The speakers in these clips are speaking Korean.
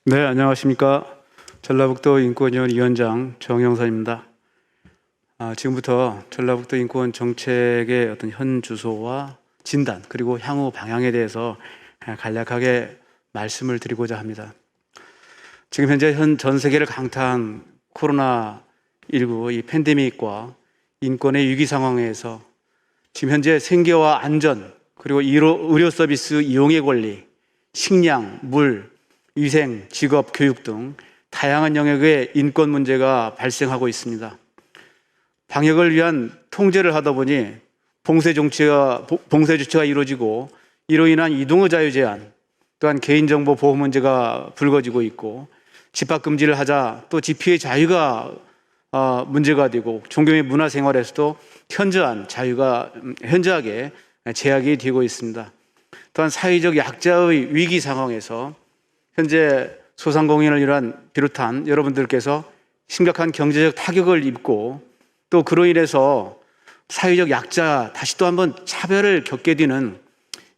네, 안녕하십니까. 전라북도 인권위원 위원장 정영선입니다. 지금부터 전라북도 인권 정책의 어떤 현 주소와 진단 그리고 향후 방향에 대해서 간략하게 말씀을 드리고자 합니다. 지금 현재 전 세계를 강타한 코로나19 이 팬데믹과 인권의 위기 상황에서 지금 현재 생계와 안전 그리고 의료 서비스 이용의 권리, 식량, 물, 위생, 직업, 교육 등 다양한 영역의 인권 문제가 발생하고 있습니다. 방역을 위한 통제를 하다 보니 봉쇄 조치가 이루어지고 이로 인한 이동의 자유 제한, 또한 개인정보 보호 문제가 불거지고 있고 집합금지를 하자 또 집회의 자유가 문제가 되고 종교의 문화생활에서도 현저하게 제약이 되고 있습니다. 또한 사회적 약자의 위기 상황에서 현재 소상공인을 비롯한 여러분들께서 심각한 경제적 타격을 입고 또 그로 인해서 사회적 약자 다시 또 한번 차별을 겪게 되는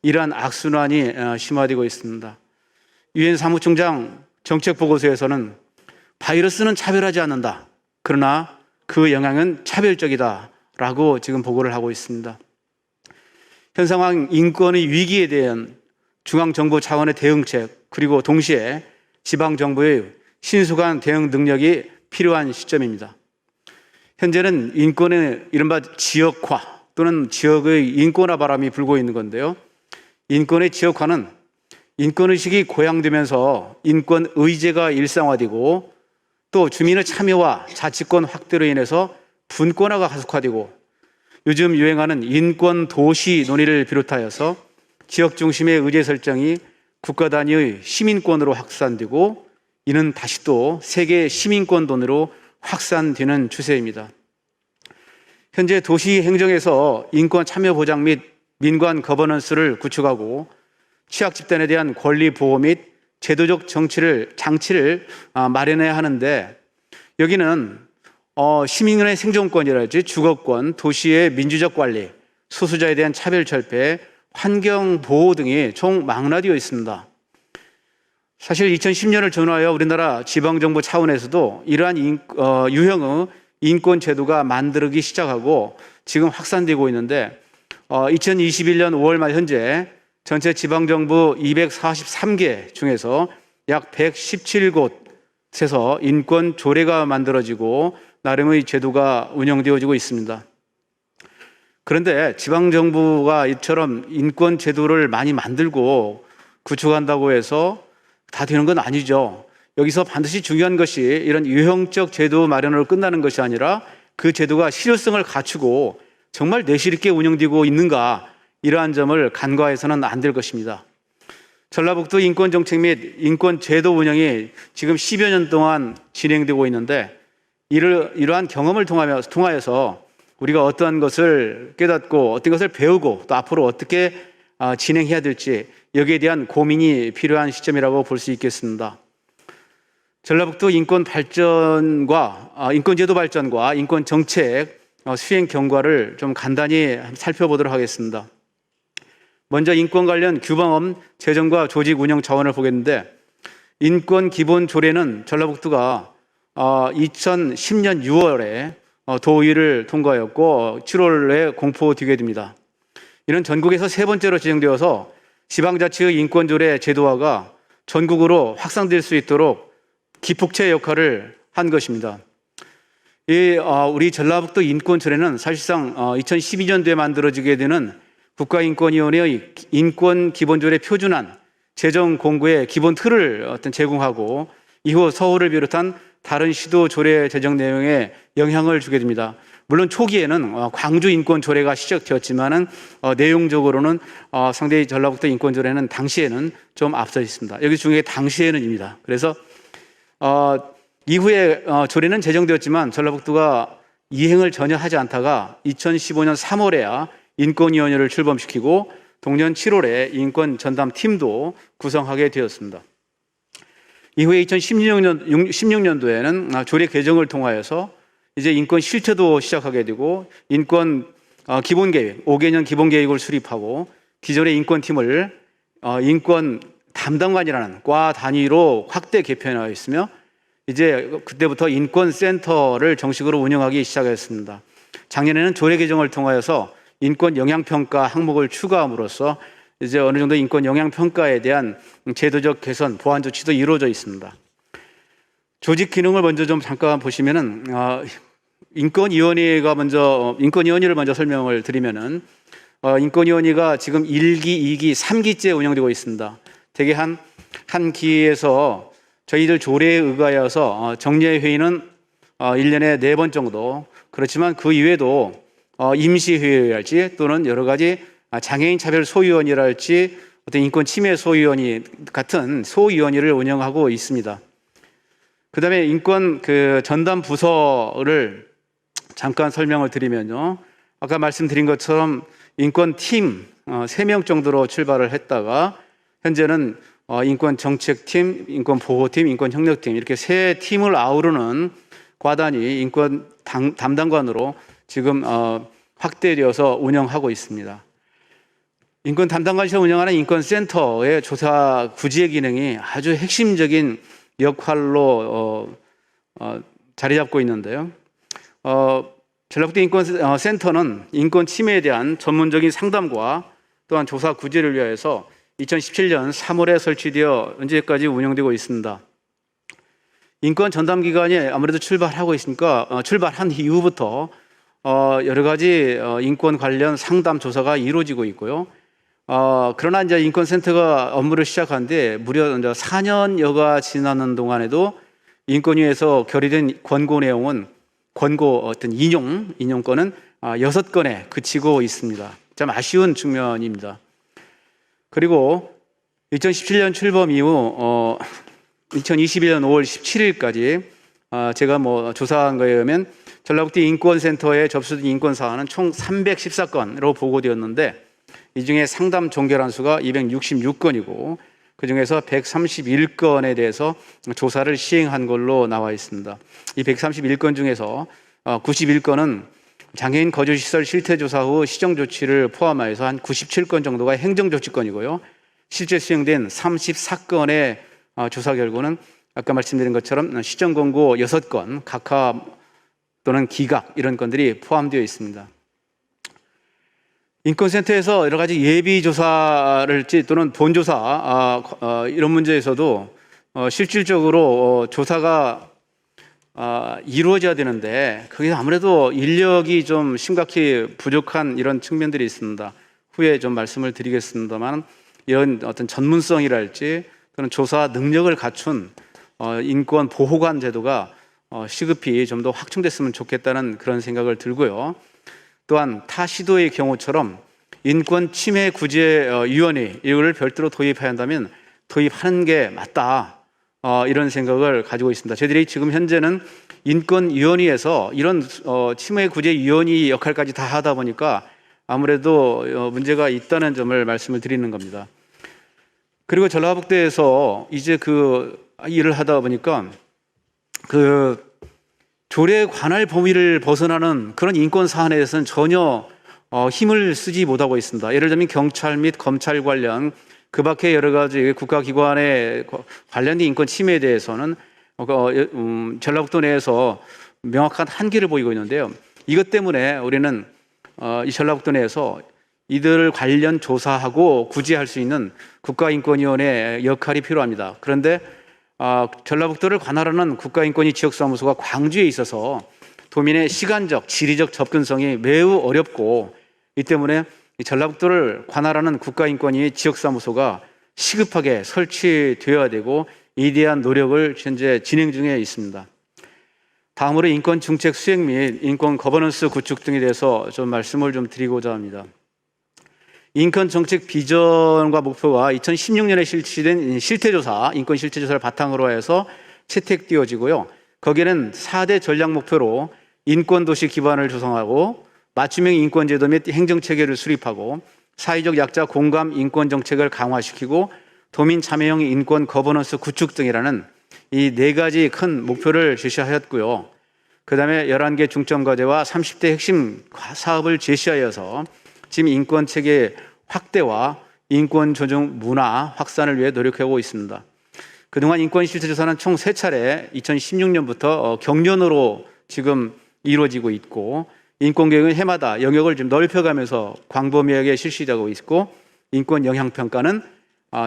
이러한 악순환이 심화되고 있습니다. 유엔 사무총장 정책보고서에서는 바이러스는 차별하지 않는다. 그러나 그 영향은 차별적이다 라고 지금 보고를 하고 있습니다. 현 상황 인권의 위기에 대한 중앙정부 차원의 대응책 그리고 동시에 지방정부의 신속한 대응 능력이 필요한 시점입니다. 현재는 인권의 이른바 지역화 또는 지역의 인권화 바람이 불고 있는 건데요. 인권의 지역화는 인권의식이 고양되면서 인권의제가 일상화되고 또 주민의 참여와 자치권 확대로 인해서 분권화가 가속화되고 요즘 유행하는 인권 도시 논의를 비롯하여서 지역 중심의 의제 설정이 국가 단위의 시민권으로 확산되고 이는 다시 또 세계 시민권론으로 확산되는 추세입니다. 현재 도시 행정에서 인권 참여 보장 및 민관 거버넌스를 구축하고 취약 집단에 대한 권리 보호 및 제도적 장치를 마련해야 하는데 여기는 시민의 생존권이랄지 주거권, 도시의 민주적 관리, 소수자에 대한 차별 철폐, 환경 보호 등이 총 망라되어 있습니다. 사실 2010년을 전후하여 우리나라 지방정부 차원에서도 이러한 유형의 인권 제도가 만들기 시작하고 지금 확산되고 있는데 2021년 5월 말 현재 전체 지방정부 243개 중에서 약 117곳에서 인권 조례가 만들어지고 나름의 제도가 운영되어지고 있습니다. 그런데 지방정부가 이처럼 인권 제도를 많이 만들고 구축한다고 해서 다 되는 건 아니죠. 여기서 반드시 중요한 것이 이런 유형적 제도 마련으로 끝나는 것이 아니라 그 제도가 실효성을 갖추고 정말 내실 있게 운영되고 있는가 이러한 점을 간과해서는 안 될 것입니다. 전라북도 인권정책 및 인권제도 운영이 지금 10여 년 동안 진행되고 있는데 이러한 경험을 통하여서 우리가 어떠한 것을 깨닫고 어떤 것을 배우고 또 앞으로 어떻게 진행해야 될지 여기에 대한 고민이 필요한 시점이라고 볼 수 있겠습니다. 전라북도 인권 발전과 인권제도 발전과 인권정책 수행 경과를 좀 간단히 살펴보도록 하겠습니다. 먼저 인권 관련 규범 제정과 조직 운영 차원을 보겠는데 인권 기본 조례는 전라북도가 2010년 6월에 도의를 통과하였고 7월에 공포되게 됩니다. 이는 전국에서 세 번째로 지정되어서 지방자치의 인권조례 제도화가 전국으로 확산될 수 있도록 기폭제 역할을 한 것입니다. 우리 전라북도 인권조례는 사실상 2012년도에 만들어지게 되는 국가인권위원회의 인권기본조례 표준안 제정 공고의 기본 틀을 제공하고 이후 서울을 비롯한 다른 시도 조례 제정 내용에 영향을 주게 됩니다. 물론 초기에는 광주 인권조례가 시작되었지만은 내용적으로는 상당히 전라북도 인권조례는 당시에는 좀 앞서 있습니다. 여기 중에 당시에는입니다. 그래서 이후에 조례는 제정되었지만 전라북도가 이행을 전혀 하지 않다가 2015년 3월에야 인권위원회를 출범시키고 동년 7월에 인권전담팀도 구성하게 되었습니다. 이후에 2016년도에는 조례 개정을 통하여서 이제 인권 실체도 시작하게 되고 인권 기본계획, 5개년 기본계획을 수립하고 기존의 인권팀을 인권 담당관이라는 과 단위로 확대 개편하여 있으며 이제 그때부터 인권센터를 정식으로 운영하기 시작했습니다. 작년에는 조례 개정을 통하여서 인권 영향평가 항목을 추가함으로써 이제 어느 정도 인권 영향평가에 대한 제도적 개선, 보완 조치도 이루어져 있습니다. 조직 기능을 먼저 좀 잠깐 보시면은 인권위원회를 먼저 설명을 드리면은 인권위원회가 지금 1기, 2기, 3기째 운영되고 있습니다. 대개 한 기에서 저희들 조례에 의거하여서 정례회의는 1년에 4번 정도, 그렇지만 그 이외에도 임시회의랄지 또는 여러 가지 장애인 차별 소위원회랄지 어떤 인권 침해 소위원회 같은 소위원회를 운영하고 있습니다. 그 다음에 인권 전담 부서를 잠깐 설명을 드리면요. 아까 말씀드린 것처럼 인권팀 3명 정도로 출발을 했다가 현재는 인권정책팀, 인권보호팀, 인권협력팀 이렇게 3팀을 아우르는 과단이 인권 담당관으로 지금 확대되어서 운영하고 있습니다. 인권 담당관에서 운영하는 인권센터의 조사 구제 기능이 아주 핵심적인 역할로 자리 잡고 있는데요. 전라북도 인권센터는 인권 침해에 대한 전문적인 상담과 또한 조사 구제를 위하여서 2017년 3월에 설치되어 현재까지 운영되고 있습니다. 인권 전담 기관이 아무래도 출발하고 있으니까 출발한 이후부터 여러 가지 인권 관련 상담 조사가 이루어지고 있고요. 그러나 이제 인권센터가 업무를 시작한 뒤 무려 이제 4년여가 지나는 동안에도 인권위에서 결의된 권고 내용은 어떤 인용건은 6건에 그치고 있습니다. 참 아쉬운 측면입니다. 그리고 2017년 출범 이후 2021년 5월 17일까지 제가 조사한 거에 의하면 전라북도 인권센터에 접수된 인권 사안은 총 314건으로 보고되었는데 이 중에 상담 종결한 수가 266건이고 그 중에서 131건에 대해서 조사를 시행한 걸로 나와 있습니다. 이 131건 중에서 91건은 장애인 거주시설 실태조사 후 시정조치를 포함하여서 한 97건 정도가 행정조치건이고요. 실제 수행된 34건의 조사 결과는 아까 말씀드린 것처럼 시정권고 6건, 각하 또는 기각 이런 건들이 포함되어 있습니다. 인권센터에서 여러 가지 예비조사를지 또는 본조사 이런 문제에서도 실질적으로 조사가 이루어져야 되는데 그게 아무래도 인력이 좀 심각히 부족한 이런 측면들이 있습니다. 후에 좀 말씀을 드리겠습니다만 이런 어떤 전문성이랄지 또는 조사 능력을 갖춘 인권 보호관 제도가 시급히 좀 더 확충됐으면 좋겠다는 그런 생각을 들고요. 또한 타 시도의 경우처럼 인권 침해 구제 위원회 이걸 별도로 도입해야 한다면 도입하는 게 맞다. 이런 생각을 가지고 있습니다. 저희들이 지금 현재는 인권위원회에서 이런 침해 구제 위원회 역할까지 다 하다 보니까 아무래도 문제가 있다는 점을 말씀을 드리는 겁니다. 그리고 전라북도에서 이제 일을 하다 보니까 조례 관할 범위를 벗어나는 그런 인권 사안에 대해서는 전혀 힘을 쓰지 못하고 있습니다. 예를 들면 경찰 및 검찰 관련 그 밖에 여러 가지 국가기관에 관련된 인권 침해에 대해서는 전라북도 내에서 명확한 한계를 보이고 있는데요. 이것 때문에 우리는 이 전라북도 내에서 이들 관련 조사하고 구제할 수 있는 국가인권위원회 역할이 필요합니다. 그런데 전라북도를 관할하는 국가인권위 지역사무소가 광주에 있어서 도민의 시간적, 지리적 접근성이 매우 어렵고 이 때문에 이 전라북도를 관할하는 국가인권위 지역사무소가 시급하게 설치되어야 되고 이에 대한 노력을 현재 진행 중에 있습니다. 다음으로 인권 정책 수행 및 인권 거버넌스 구축 등에 대해서 좀 말씀을 좀 드리고자 합니다. 인권 정책 비전과 목표가 2016년에 실시된 실태조사, 인권 실태조사를 바탕으로 해서 채택되어지고요. 거기에는 4대 전략 목표로 인권도시 기반을 조성하고 맞춤형 인권제도 및 행정체계를 수립하고 사회적 약자 공감 인권정책을 강화시키고 도민 참여형 인권 거버넌스 구축 등이라는 이 4가지 큰 목표를 제시하였고요. 그 다음에 11개 중점과제와 30대 핵심 사업을 제시하여서 지금 인권체계 확대와 인권 존중 문화 확산을 위해 노력하고 있습니다. 그동안 인권 실태 조사는 총 3차례 2016년부터 경년으로 지금 이루어지고 있고, 인권 교육은 해마다 영역을 좀 넓혀가면서 광범위하게 실시되고 있고, 인권 영향 평가는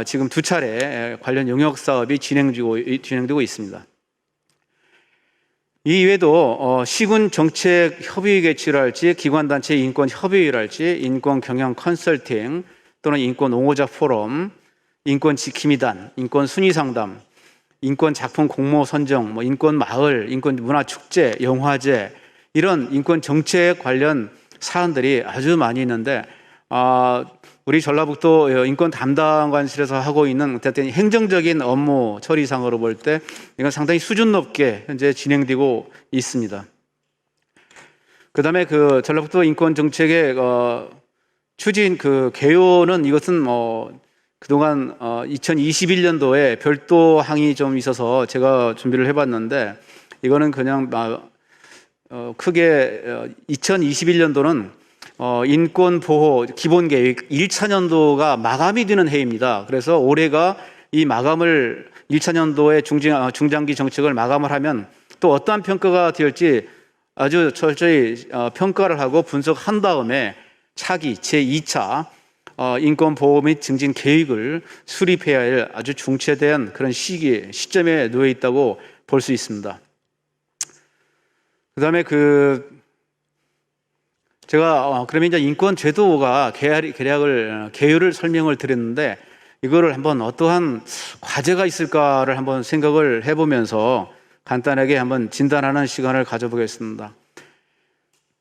지금 2차례 관련 영역 사업이 진행되고 있습니다. 이 외에도 시군 정책 협의 개최를 할지, 기관단체 인권 협의를 할지, 인권 경영 컨설팅 또는 인권 옹호자 포럼, 인권 지킴이단, 인권 순위 상담, 인권 작품 공모 선정, 인권 마을, 인권 문화 축제, 영화제, 이런 인권 정책 관련 사안들이 아주 많이 있는데, 우리 전라북도 인권 담당관실에서 하고 있는 어쨌든 행정적인 업무 처리상으로 볼 때 이건 상당히 수준 높게 현재 진행되고 있습니다. 그다음에 그 전라북도 인권 정책의 추진 개요는, 이것은 그동안 2021년도에 별도 항이 좀 있어서 제가 준비를 해봤는데, 이거는 그냥 크게 2021년도는 인권보호 기본계획 1차년도가 마감이 되는 해입니다. 그래서 올해가 이 마감을 1차년도의 중장기 정책을 마감을 하면 또 어떠한 평가가 될지 아주 철저히 평가를 하고 분석한 다음에 차기 제2차 인권보호 및 증진 계획을 수립해야 할 아주 중차대한 그런 시점에 놓여 있다고 볼 수 있습니다. 그다음에 제가 그러면 이제 인권 제도가 개요를 설명을 드렸는데, 이거를 한번 어떠한 과제가 있을까를 한번 생각을 해보면서 간단하게 한번 진단하는 시간을 가져보겠습니다.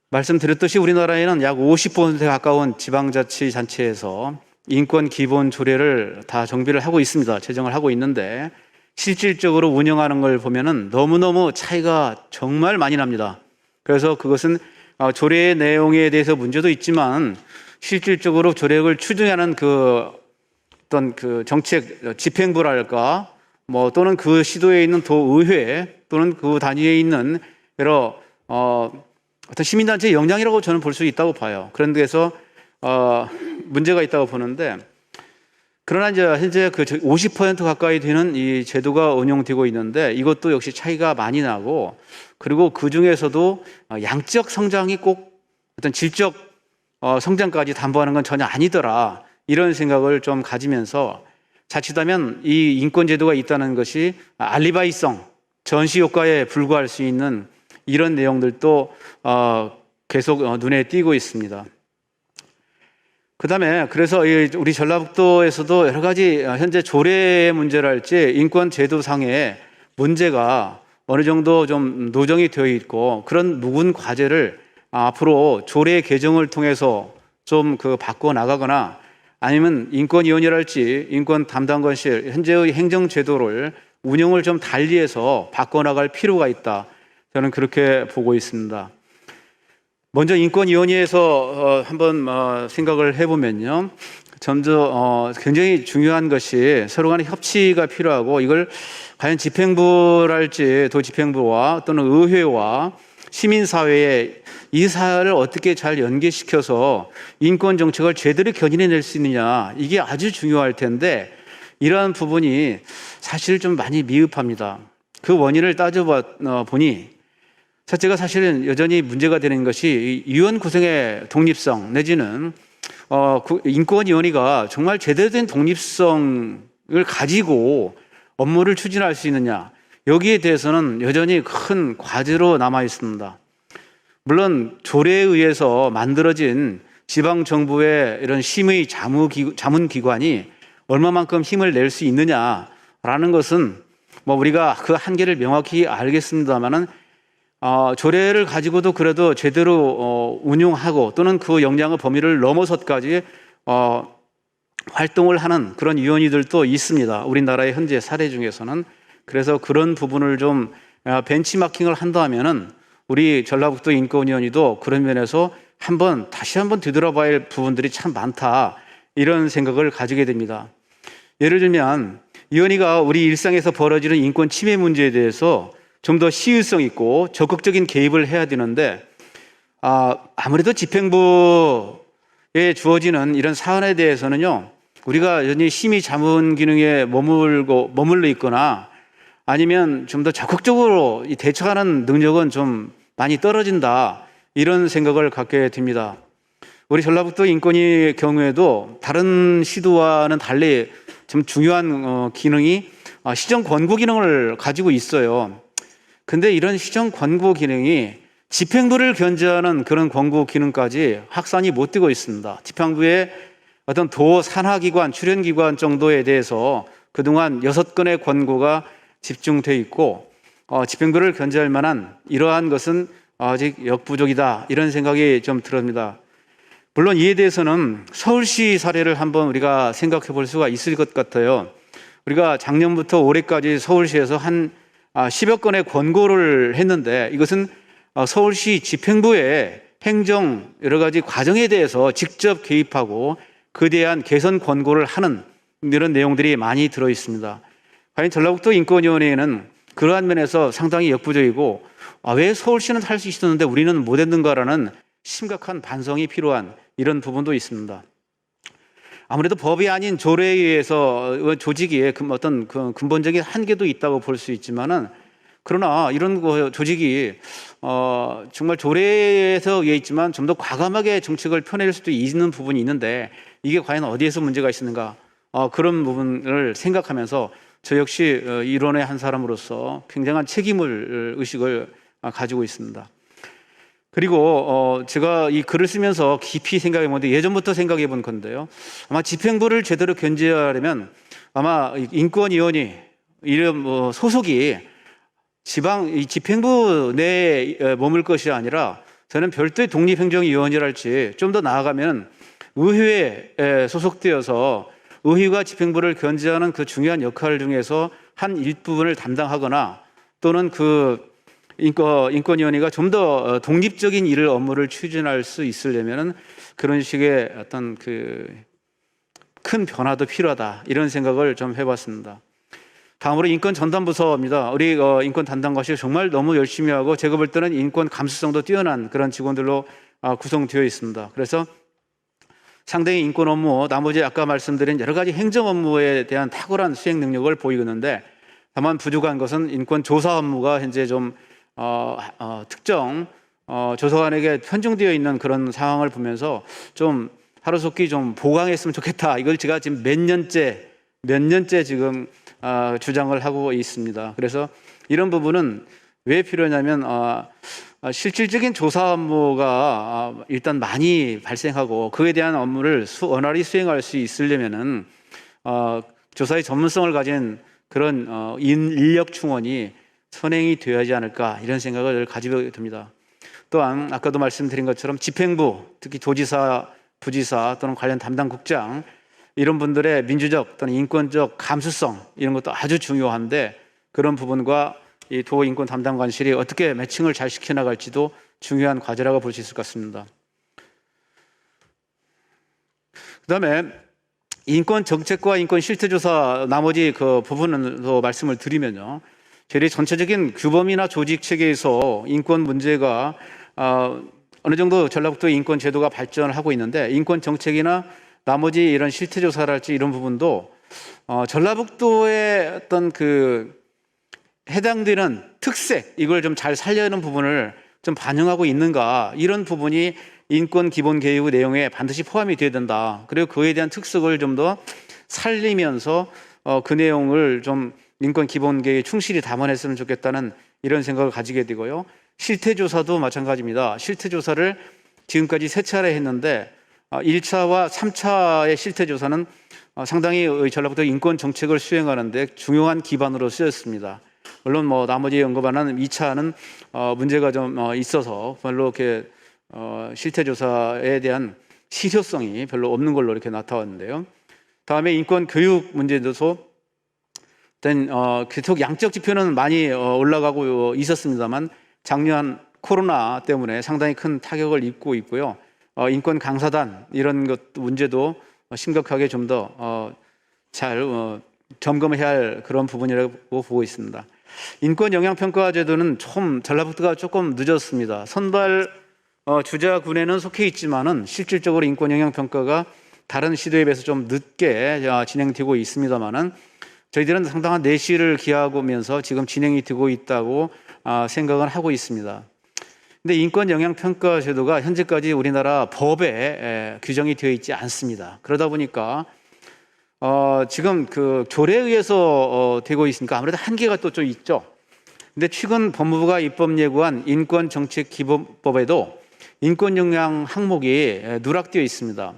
말씀드렸듯이 우리나라에는 약 50%에 가까운 지방자치단체에서 인권 기본 조례를 다 정비를 하고 있습니다. 제정을 하고 있는데, 실질적으로 운영하는 걸 보면은 너무너무 차이가 정말 많이 납니다. 그래서 그것은 조례의 내용에 대해서 문제도 있지만, 실질적으로 조례를 추진하는 어떤 정책 집행부랄까, 또는 그 시도에 있는 도의회 또는 그 단위에 있는 여러 어떤 시민단체의 역량이라고 저는 볼 수 있다고 봐요. 그런 데서 문제가 있다고 보는데, 그러나 이제 현재 50% 가까이 되는 이 제도가 운영되고 있는데, 이것도 역시 차이가 많이 나고, 그리고 그 중에서도 양적 성장이 꼭 어떤 질적 성장까지 담보하는 건 전혀 아니더라, 이런 생각을 좀 가지면서, 자칫하면 이 인권 제도가 있다는 것이 알리바이성, 전시 효과에 불과할 수 있는 이런 내용들도 계속 눈에 띄고 있습니다. 그다음에 그래서 우리 전라북도에서도 여러 가지 현재 조례의 문제랄지 인권 제도상의 문제가 어느 정도 좀 노정이 되어 있고, 그런 묵은 과제를 앞으로 조례 개정을 통해서 좀 바꿔 나가거나, 아니면 인권위원회랄지 인권 담당관실 현재의 행정 제도를 운영을 좀 달리해서 바꿔 나갈 필요가 있다, 저는 그렇게 보고 있습니다. 먼저 인권위원회에서 한번 생각을 해보면요, 굉장히 중요한 것이 서로 간의 협치가 필요하고, 이걸 과연 집행부랄지 도집행부와 또는 의회와 시민사회에 이 사회를 어떻게 잘 연계시켜서 인권 정책을 제대로 견인해낼 수 있느냐, 이게 아주 중요할 텐데, 이러한 부분이 사실 좀 많이 미흡합니다. 그 원인을 따져보니 첫째가 사실은 여전히 문제가 되는 것이 위원 구성의 독립성, 내지는 인권위원회가 정말 제대로 된 독립성을 가지고 업무를 추진할 수 있느냐, 여기에 대해서는 여전히 큰 과제로 남아 있습니다. 물론 조례에 의해서 만들어진 지방정부의 이런 심의 자문기관이 얼마만큼 힘을 낼 수 있느냐라는 것은 우리가 그 한계를 명확히 알겠습니다만은, 조례를 가지고도 그래도 제대로 운용하고, 또는 그 역량의 범위를 넘어서까지 활동을 하는 그런 위원회들도 있습니다, 우리나라의 현재 사례 중에서는. 그래서 그런 부분을 좀 벤치마킹을 한다면은 우리 전라북도 인권위원회도 그런 면에서 다시 한번 되돌아봐야 할 부분들이 참 많다, 이런 생각을 가지게 됩니다. 예를 들면 위원회가 우리 일상에서 벌어지는 인권 침해 문제에 대해서 좀 더 시의성 있고 적극적인 개입을 해야 되는데, 아무래도 집행부에 주어지는 이런 사안에 대해서는요, 우리가 여전히 심의 자문 기능에 머물러 있거나 아니면 좀 더 적극적으로 대처하는 능력은 좀 많이 떨어진다, 이런 생각을 갖게 됩니다. 우리 전라북도 인권위 경우에도 다른 시도와는 달리 좀 중요한 기능이 시정 권고 기능을 가지고 있어요. 근데 이런 시정 권고 기능이 집행부를 견제하는 그런 권고 기능까지 확산이 못 되고 있습니다. 지방부의 어떤 도 산하기관, 출연기관 정도에 대해서 그동안 6건의 권고가 집중돼 있고 집행부를 견제할 만한 이러한 것은 아직 역부족이다, 이런 생각이 좀 듭니다. 물론 이에 대해서는 서울시 사례를 한번 우리가 생각해 볼 수가 있을 것 같아요. 우리가 작년부터 올해까지 서울시에서 한 10여 건의 권고를 했는데, 이것은 서울시 집행부의 행정 여러 가지 과정에 대해서 직접 개입하고 그에 대한 개선 권고를 하는 이런 내용들이 많이 들어 있습니다. 과연 전라북도 인권위원회에는 그러한 면에서 상당히 역부족이고, 왜 서울시는 할 수 있었는데 우리는 못했는가라는 심각한 반성이 필요한 이런 부분도 있습니다. 아무래도 법이 아닌 조례에 의해서 조직이 어떤 근본적인 한계도 있다고 볼 수 있지만은, 그러나 이런 조직이 정말 조례에서 의해 있지만 좀 더 과감하게 정책을 펴낼 수도 있는 부분이 있는데, 이게 과연 어디에서 문제가 있었는가, 그런 부분을 생각하면서 저 역시 일원의 한 사람으로서 굉장한 책임을 의식을 가지고 있습니다. 그리고 제가 이 글을 쓰면서 깊이 생각해 본데, 예전부터 생각해 본 건데요, 아마 집행부를 제대로 견제하려면 아마 인권위원회 이런 소속이 이 집행부 내에 머물 것이 아니라, 저는 별도의 독립행정위원회랄지 좀 더 나아가면 의회에 소속되어서 의회가 집행부를 견제하는 그 중요한 역할 중에서 한 일부분을 담당하거나, 또는 그 인권위원회가 좀 더 독립적인 업무를 추진할 수 있으려면 그런 식의 어떤 큰 변화도 필요하다, 이런 생각을 좀 해봤습니다. 다음으로 인권 전담부서입니다. 우리 인권 담당과실 정말 너무 열심히 하고, 제가 볼 때는 인권 감수성도 뛰어난 그런 직원들로 구성되어 있습니다. 그래서 상당히 인권 업무, 나머지 아까 말씀드린 여러 가지 행정 업무에 대한 탁월한 수행 능력을 보이는데, 다만 부족한 것은 인권 조사 업무가 현재 좀 특정 조사관에게 편중되어 있는 그런 상황을 보면서 좀 하루속히 좀 보강했으면 좋겠다. 이걸 제가 지금 몇 년째 지금 주장을 하고 있습니다. 그래서 이런 부분은 왜 필요하냐면, 실질적인 조사 업무가 일단 많이 발생하고 그에 대한 업무를 원활히 수행할 수 있으려면은 조사의 전문성을 가진 그런 인력 충원이 선행이 되어야지 않을까, 이런 생각을 가지게 됩니다. 또한 아까도 말씀드린 것처럼 집행부, 특히 도지사, 부지사 또는 관련 담당국장, 이런 분들의 민주적 또는 인권적 감수성, 이런 것도 아주 중요한데, 그런 부분과 이 도인권 담당관실이 어떻게 매칭을 잘 시켜나갈지도 중요한 과제라고 볼 수 있을 것 같습니다. 그다음에 인권 정책과 인권 실태조사 나머지 그 부분으로 말씀을 드리면요, 저희 전체적인 규범이나 조직 체계에서 인권 문제가 어느 정도 전라북도 인권 제도가 발전을 하고 있는데, 인권 정책이나 나머지 이런 실태조사랄지 이런 부분도 전라북도의 어떤 해당되는 특색, 이걸 좀 잘 살려는 부분을 좀 반영하고 있는가, 이런 부분이 인권 기본 계획의 내용에 반드시 포함이 되어야 된다. 그리고 그에 대한 특색을 좀 더 살리면서 그 내용을 좀 인권 기본 계획에 충실히 담아냈으면 좋겠다는 이런 생각을 가지게 되고요. 실태조사도 마찬가지입니다. 실태조사를 지금까지 3차례 했는데 1차와 3차의 실태조사는 상당히 전라북도 인권 정책을 수행하는 데 중요한 기반으로 쓰였습니다. 물론 나머지 언급하는 2차는 문제가 좀 있어서 별로 이렇게 실태조사에 대한 실효성이 별로 없는 걸로 이렇게 나타났는데요. 다음에 인권 교육 문제도 계속 양적 지표는 많이 올라가고 있었습니다만, 작년 코로나 때문에 상당히 큰 타격을 입고 있고요. 인권 강사단 이런 것 문제도 심각하게 좀 더 잘 점검해야 할 그런 부분이라고 보고 있습니다. 인권 영향평가 제도는 전라북도가 조금 늦었습니다. 선발 주자군에는 속해 있지만은 실질적으로 인권 영향평가가 다른 시도에 비해서 좀 늦게 진행되고 있습니다만은 저희들은 상당한 내실을 기하면서 지금 진행이 되고 있다고 생각을 하고 있습니다. 근데 인권 영향 평가 제도가 현재까지 우리나라 법에 규정이 되어 있지 않습니다. 그러다 보니까 지금 그 조례에 의해서 되고 있으니까 아무래도 한계가 또 좀 있죠. 근데 최근 법무부가 입법 예고한 인권정책기본법에도 인권 영향 항목이 누락되어 있습니다.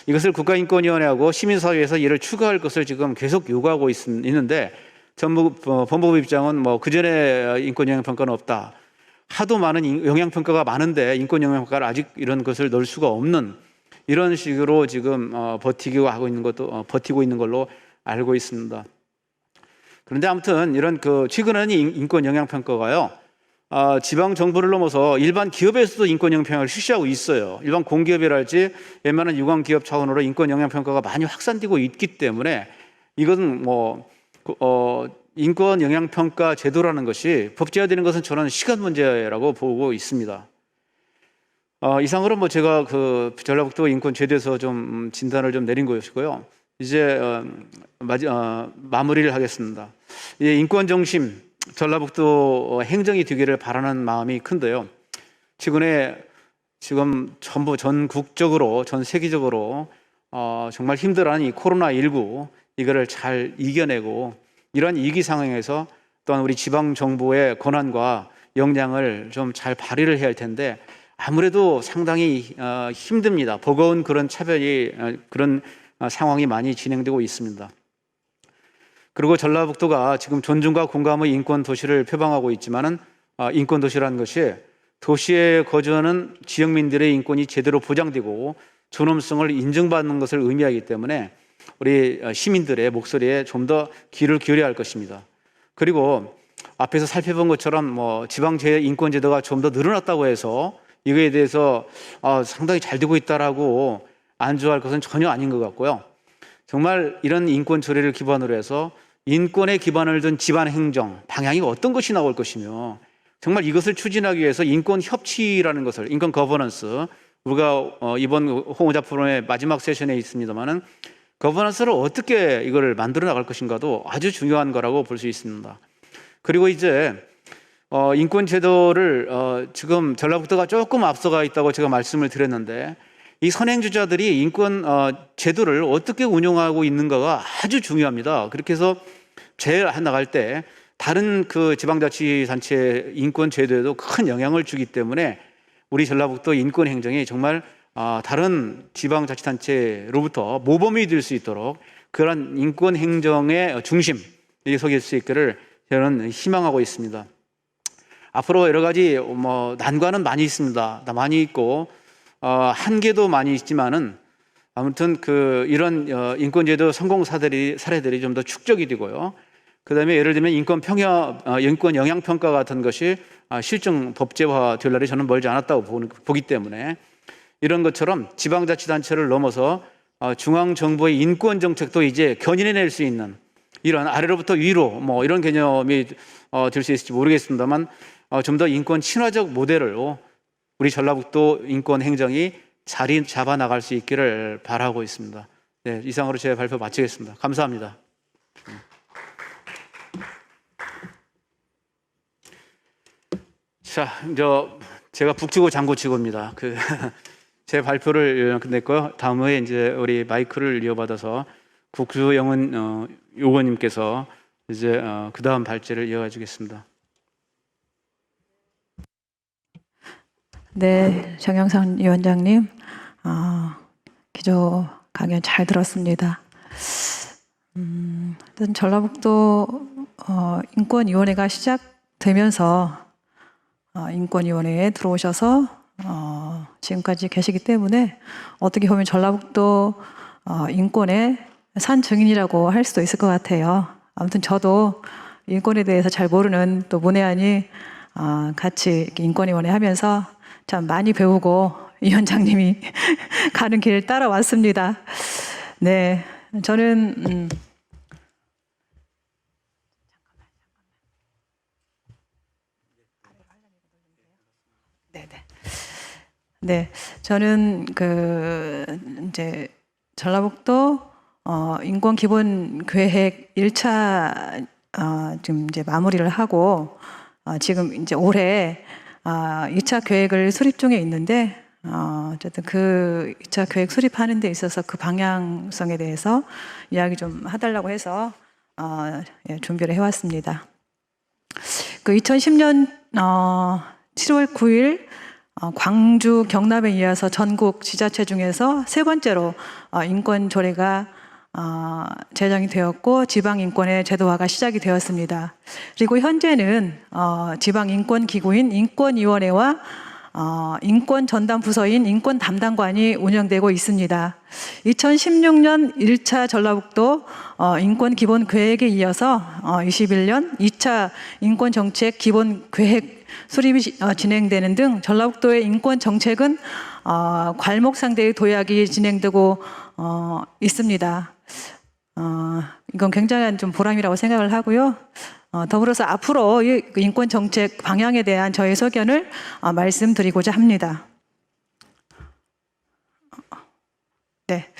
이것을 국가인권위원회하고 시민사회에서 이를 추가할 것을 지금 계속 요구하고 있는데 법무부 입장은 뭐 그전에 인권 영향 평가는 없다. 하도 많은 영향 평가가 많은데 인권 영향 평가를 아직 이런 것을 넣을 수가 없는 이런 식으로 지금 버티고 있는 걸로 알고 있습니다. 그런데 아무튼 이런 최근에는 인권 영향 평가가요. 지방 정부를 넘어서 일반 기업에서도 인권 영향 평가를 실시하고 있어요. 일반 공기업이랄지 웬만한 유관 기업 차원으로 인권 영향 평가가 많이 확산되고 있기 때문에 이것은 인권 영향 평가 제도라는 것이 법제화되는 것은 저는 시간 문제라고 보고 있습니다. 이상으로 제가 전라북도 인권 제도에서 좀 진단을 좀 내린 것이고요. 이제 마무리를 하겠습니다. 인권 정심 전라북도 행정이 되기를 바라는 마음이 큰데요. 최근에 지금 전부 전국적으로 전 세계적으로 정말 힘들어하는 이 코로나19 이거를 잘 이겨내고 이러한 위기 상황에서 또한 우리 지방 정부의 권한과 역량을 좀 잘 발휘를 해야 할 텐데 아무래도 상당히 힘듭니다. 버거운 그런 차별이 그런 상황이 많이 진행되고 있습니다. 그리고 전라북도가 지금 존중과 공감의 인권 도시를 표방하고 있지만은 인권 도시라는 것이 도시에 거주하는 지역민들의 인권이 제대로 보장되고 존엄성을 인정받는 것을 의미하기 때문에 우리 시민들의 목소리에 좀 더 귀를 기울여야 할 것입니다. 그리고 앞에서 살펴본 것처럼 지방제 인권제도가 좀 더 늘어났다고 해서 이거에 대해서 상당히 잘 되고 있다라고 안주할 것은 전혀 아닌 것 같고요. 정말 이런 인권 조례를 기반으로 해서 인권에 기반을 둔 집안 행정 방향이 어떤 것이 나올 것이며 정말 이것을 추진하기 위해서 인권 협치라는 것을 인권 거버넌스 우리가 이번 홍보자 프로그램의 마지막 세션에 있습니다만은 거버넌스를 어떻게 이걸 만들어 나갈 것인가도 아주 중요한 거라고 볼 수 있습니다. 그리고 이제 인권 제도를 지금 전라북도가 조금 앞서가 있다고 제가 말씀을 드렸는데 이 선행주자들이 인권 제도를 어떻게 운영하고 있는가가 아주 중요합니다. 그렇게 해서 제일 나갈 때 다른 지방자치단체 인권 제도에도 큰 영향을 주기 때문에 우리 전라북도 인권 행정이 정말 다른 지방자치단체로부터 모범이 될 수 있도록 그런 인권 행정의 중심에 서길 수 있기를 저는 희망하고 있습니다. 앞으로 여러 가지 난관은 많이 있습니다. 많이 있고 한계도 많이 있지만은 아무튼 이런 인권제도 성공 사례들이 좀 더 축적이 되고요. 그다음에 예를 들면 인권 영향 평가 같은 것이 실증 법제화 될 날이 저는 멀지 않았다고 보기 때문에 이런 것처럼 지방자치단체를 넘어서 중앙 정부의 인권 정책도 이제 견인해낼 수 있는 이런 아래로부터 위로 이런 개념이 될 수 있을지 모르겠습니다만 좀 더 인권 친화적 모델로 우리 전라북도 인권 행정이 자리 잡아 나갈 수 있기를 바라고 있습니다. 네, 이상으로 제 발표 마치겠습니다. 감사합니다. 자, 제가 북치고 장구치고입니다. 제 발표를 끝냈고요. 다음에 이제 우리 마이크를 이어받아서 국주영은 요원님께서 이제 그 다음 발제를 이어가 주겠습니다. 네, 정영상 위원장님, 기조 강연 잘 들었습니다. 일단 전라북도 인권위원회가 시작되면서 인권위원회에 들어오셔서 지금까지 계시기 때문에 어떻게 보면 전라북도 인권의 산 증인이라고 할 수도 있을 것 같아요. 아무튼 저도 인권에 대해서 잘 모르는 또 문외한이 같이 인권위원회 하면서 참 많이 배우고 위원장님이 가는 길 따라왔습니다. 네, 저는 네, 저는 이제 전라북도 인권 기본 계획 1차 지금 이제 마무리를 하고 지금 이제 올해 2차 계획을 수립 중에 있는데 어쨌든 그 2차 계획 수립하는 데 있어서 그 방향성에 대해서 이야기 좀 해달라고 해서 예, 준비를 해왔습니다. 그 2010년 7월 9일 광주 경남에 이어서 전국 지자체 중에서 세 번째로 인권 조례가 제정이 되었고 지방 인권의 제도화가 시작이 되었습니다. 그리고 현재는 지방 인권 기구인 인권위원회와 인권 전담 부서인 인권 담당관이 운영되고 있습니다. 2016년 1차 전라북도 인권 기본 계획에 이어서 21년 2차 인권 정책 기본 계획 수립이 진행되는 등 전라북도의 인권 정책은 괄목상대의 도약이 진행되고 있습니다. 이건 굉장한 좀 보람이라고 생각을 하고요. 더불어서 앞으로 이 인권 정책 방향에 대한 저의 소견을 말씀드리고자 합니다. 네.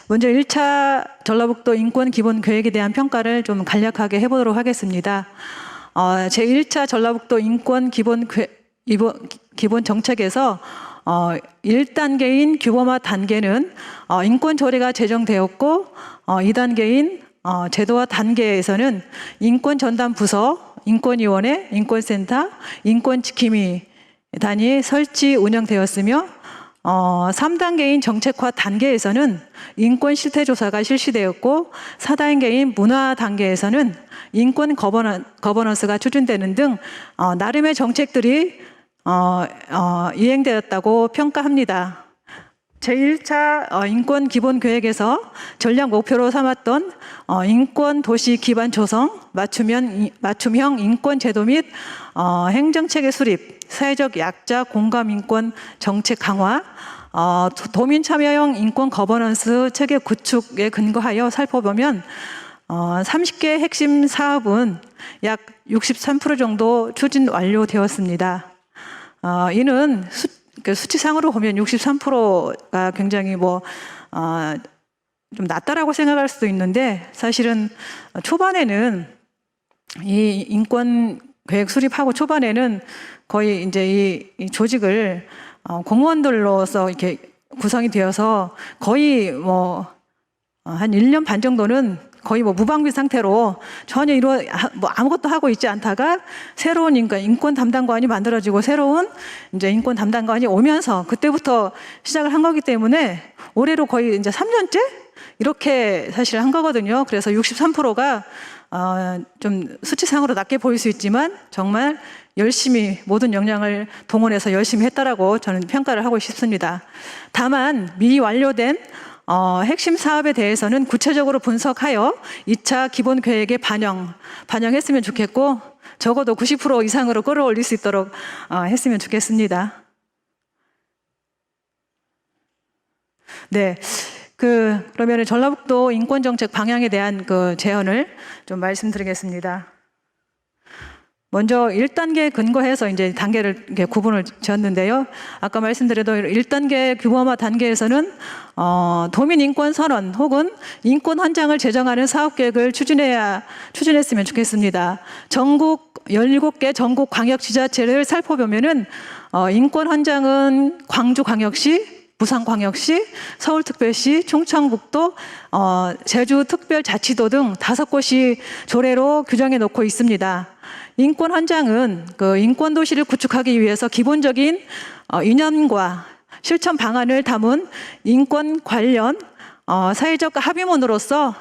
먼저 1차 전라북도 인권 기본 계획에 대한 평가를 좀 간략하게 해보도록 하겠습니다. 제1차 전라북도 인권 기본 정책에서 1단계인 규범화 단계는 인권 조례가 제정되었고 2단계인 제도화 단계에서는 인권 전담 부서, 인권위원회, 인권센터, 인권지킴이 단이 설치 운영되었으며 3단계인 정책화 단계에서는 인권 실태 조사가 실시되었고 4단계인 문화 단계에서는 인권 거버넌스가 추진되는 등 나름의 정책들이 이행되었다고 평가합니다. 제1차 인권 기본 계획에서 전략 목표로 삼았던 인권 도시 기반 조성, 맞춤형 인권 제도 및 행정체계 수립, 사회적 약자 공감 인권 정책 강화, 도민 참여형 인권 거버넌스 체계 구축에 근거하여 살펴보면 30개 핵심 사업은 약 63% 정도 추진 완료되었습니다. 이는 수치상으로 보면 63%가 굉장히 좀 낮다라고 생각할 수도 있는데 사실은 초반에는 이 인권 계획 수립하고 초반에는 거의 이제 이 조직을 공무원들로서 이렇게 구성이 되어서 거의 한 1년 반 정도는 거의 무방비 상태로 전혀 아무것도 하고 있지 않다가 새로운 인권 담당관이 만들어지고 새로운 이제 인권 담당관이 오면서 그때부터 시작을 한 거기 때문에 올해로 거의 이제 3년째 이렇게 사실 한 거거든요. 그래서 63%가 좀 수치상으로 낮게 보일 수 있지만 정말 열심히 모든 역량을 동원해서 열심히 했다라고 저는 평가를 하고 싶습니다. 다만 미리 완료된 핵심 사업에 대해서는 구체적으로 분석하여 2차 기본 계획에 반영했으면 좋겠고 적어도 90% 이상으로 끌어올릴 수 있도록 했으면 좋겠습니다. 네. 그러면 전라북도 인권정책 방향에 대한 제언을 좀 말씀드리겠습니다. 먼저 1단계 근거해서 이제 단계를 이렇게 구분을 지었는데요. 아까 말씀드려도 1단계 규범화 단계에서는 도민인권선언 혹은 인권헌장을 제정하는 사업계획을 추진했으면 좋겠습니다. 전국 17개 전국 광역지자체를 살펴보면은 인권헌장은 광주광역시, 부산광역시, 서울특별시, 충청북도, 제주특별자치도 등 5곳이 조례로 규정해 놓고 있습니다. 인권헌장은 인권도시를 구축하기 위해서 기본적인 이념과 실천 방안을 담은 인권 관련 사회적 합의문으로서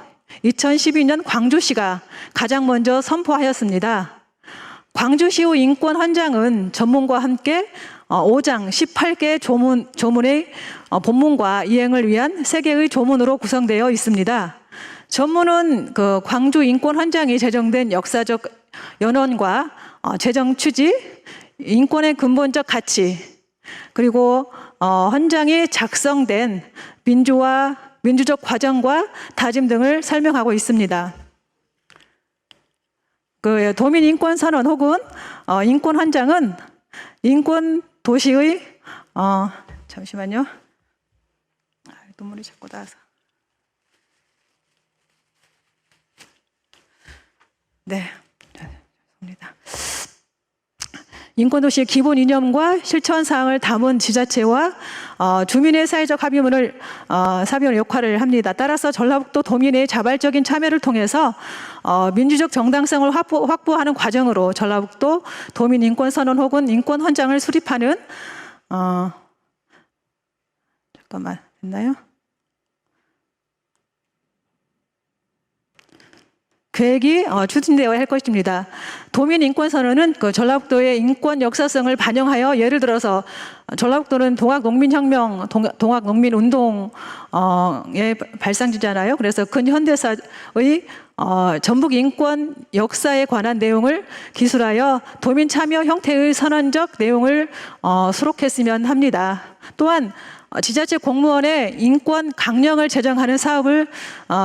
2012년 광주시가 가장 먼저 선포하였습니다. 광주시의 인권헌장은 전문과 함께 5장 18개 조문의 본문과 이행을 위한 3개의 조문으로 구성되어 있습니다. 전문은 광주 인권헌장이 제정된 역사적 연원과 제정 취지, 인권의 근본적 가치, 그리고 헌장이 작성된 민주적 과정과 다짐 등을 설명하고 있습니다. 도민인권선언 혹은 인권헌장은 인권 도시의 잠시만요. 눈물이 자꾸 나서. 네, 죄송합니다. 인권도시의 기본 이념과 실천 사항을 담은 지자체와 주민의 사회적 합의문을 사비원 역할을 합니다. 따라서 전라북도 도민의 자발적인 참여를 통해서 민주적 정당성을 확보하는 과정으로 전라북도 도민 인권선언 혹은 인권헌장을 수립하는 잠깐만 됐나요? 계획이 추진되어야 할 것입니다. 도민인권선언은 그 전라북도의 인권 역사성을 반영하여 예를 들어서 전라북도는 동학농민혁명, 동학농민운동의 발상지잖아요. 그래서 근현대사의 전북 인권 역사에 관한 내용을 기술하여 도민 참여 형태의 선언적 내용을 수록했으면 합니다. 또한 지자체 공무원의 인권 강령을 제정하는 사업을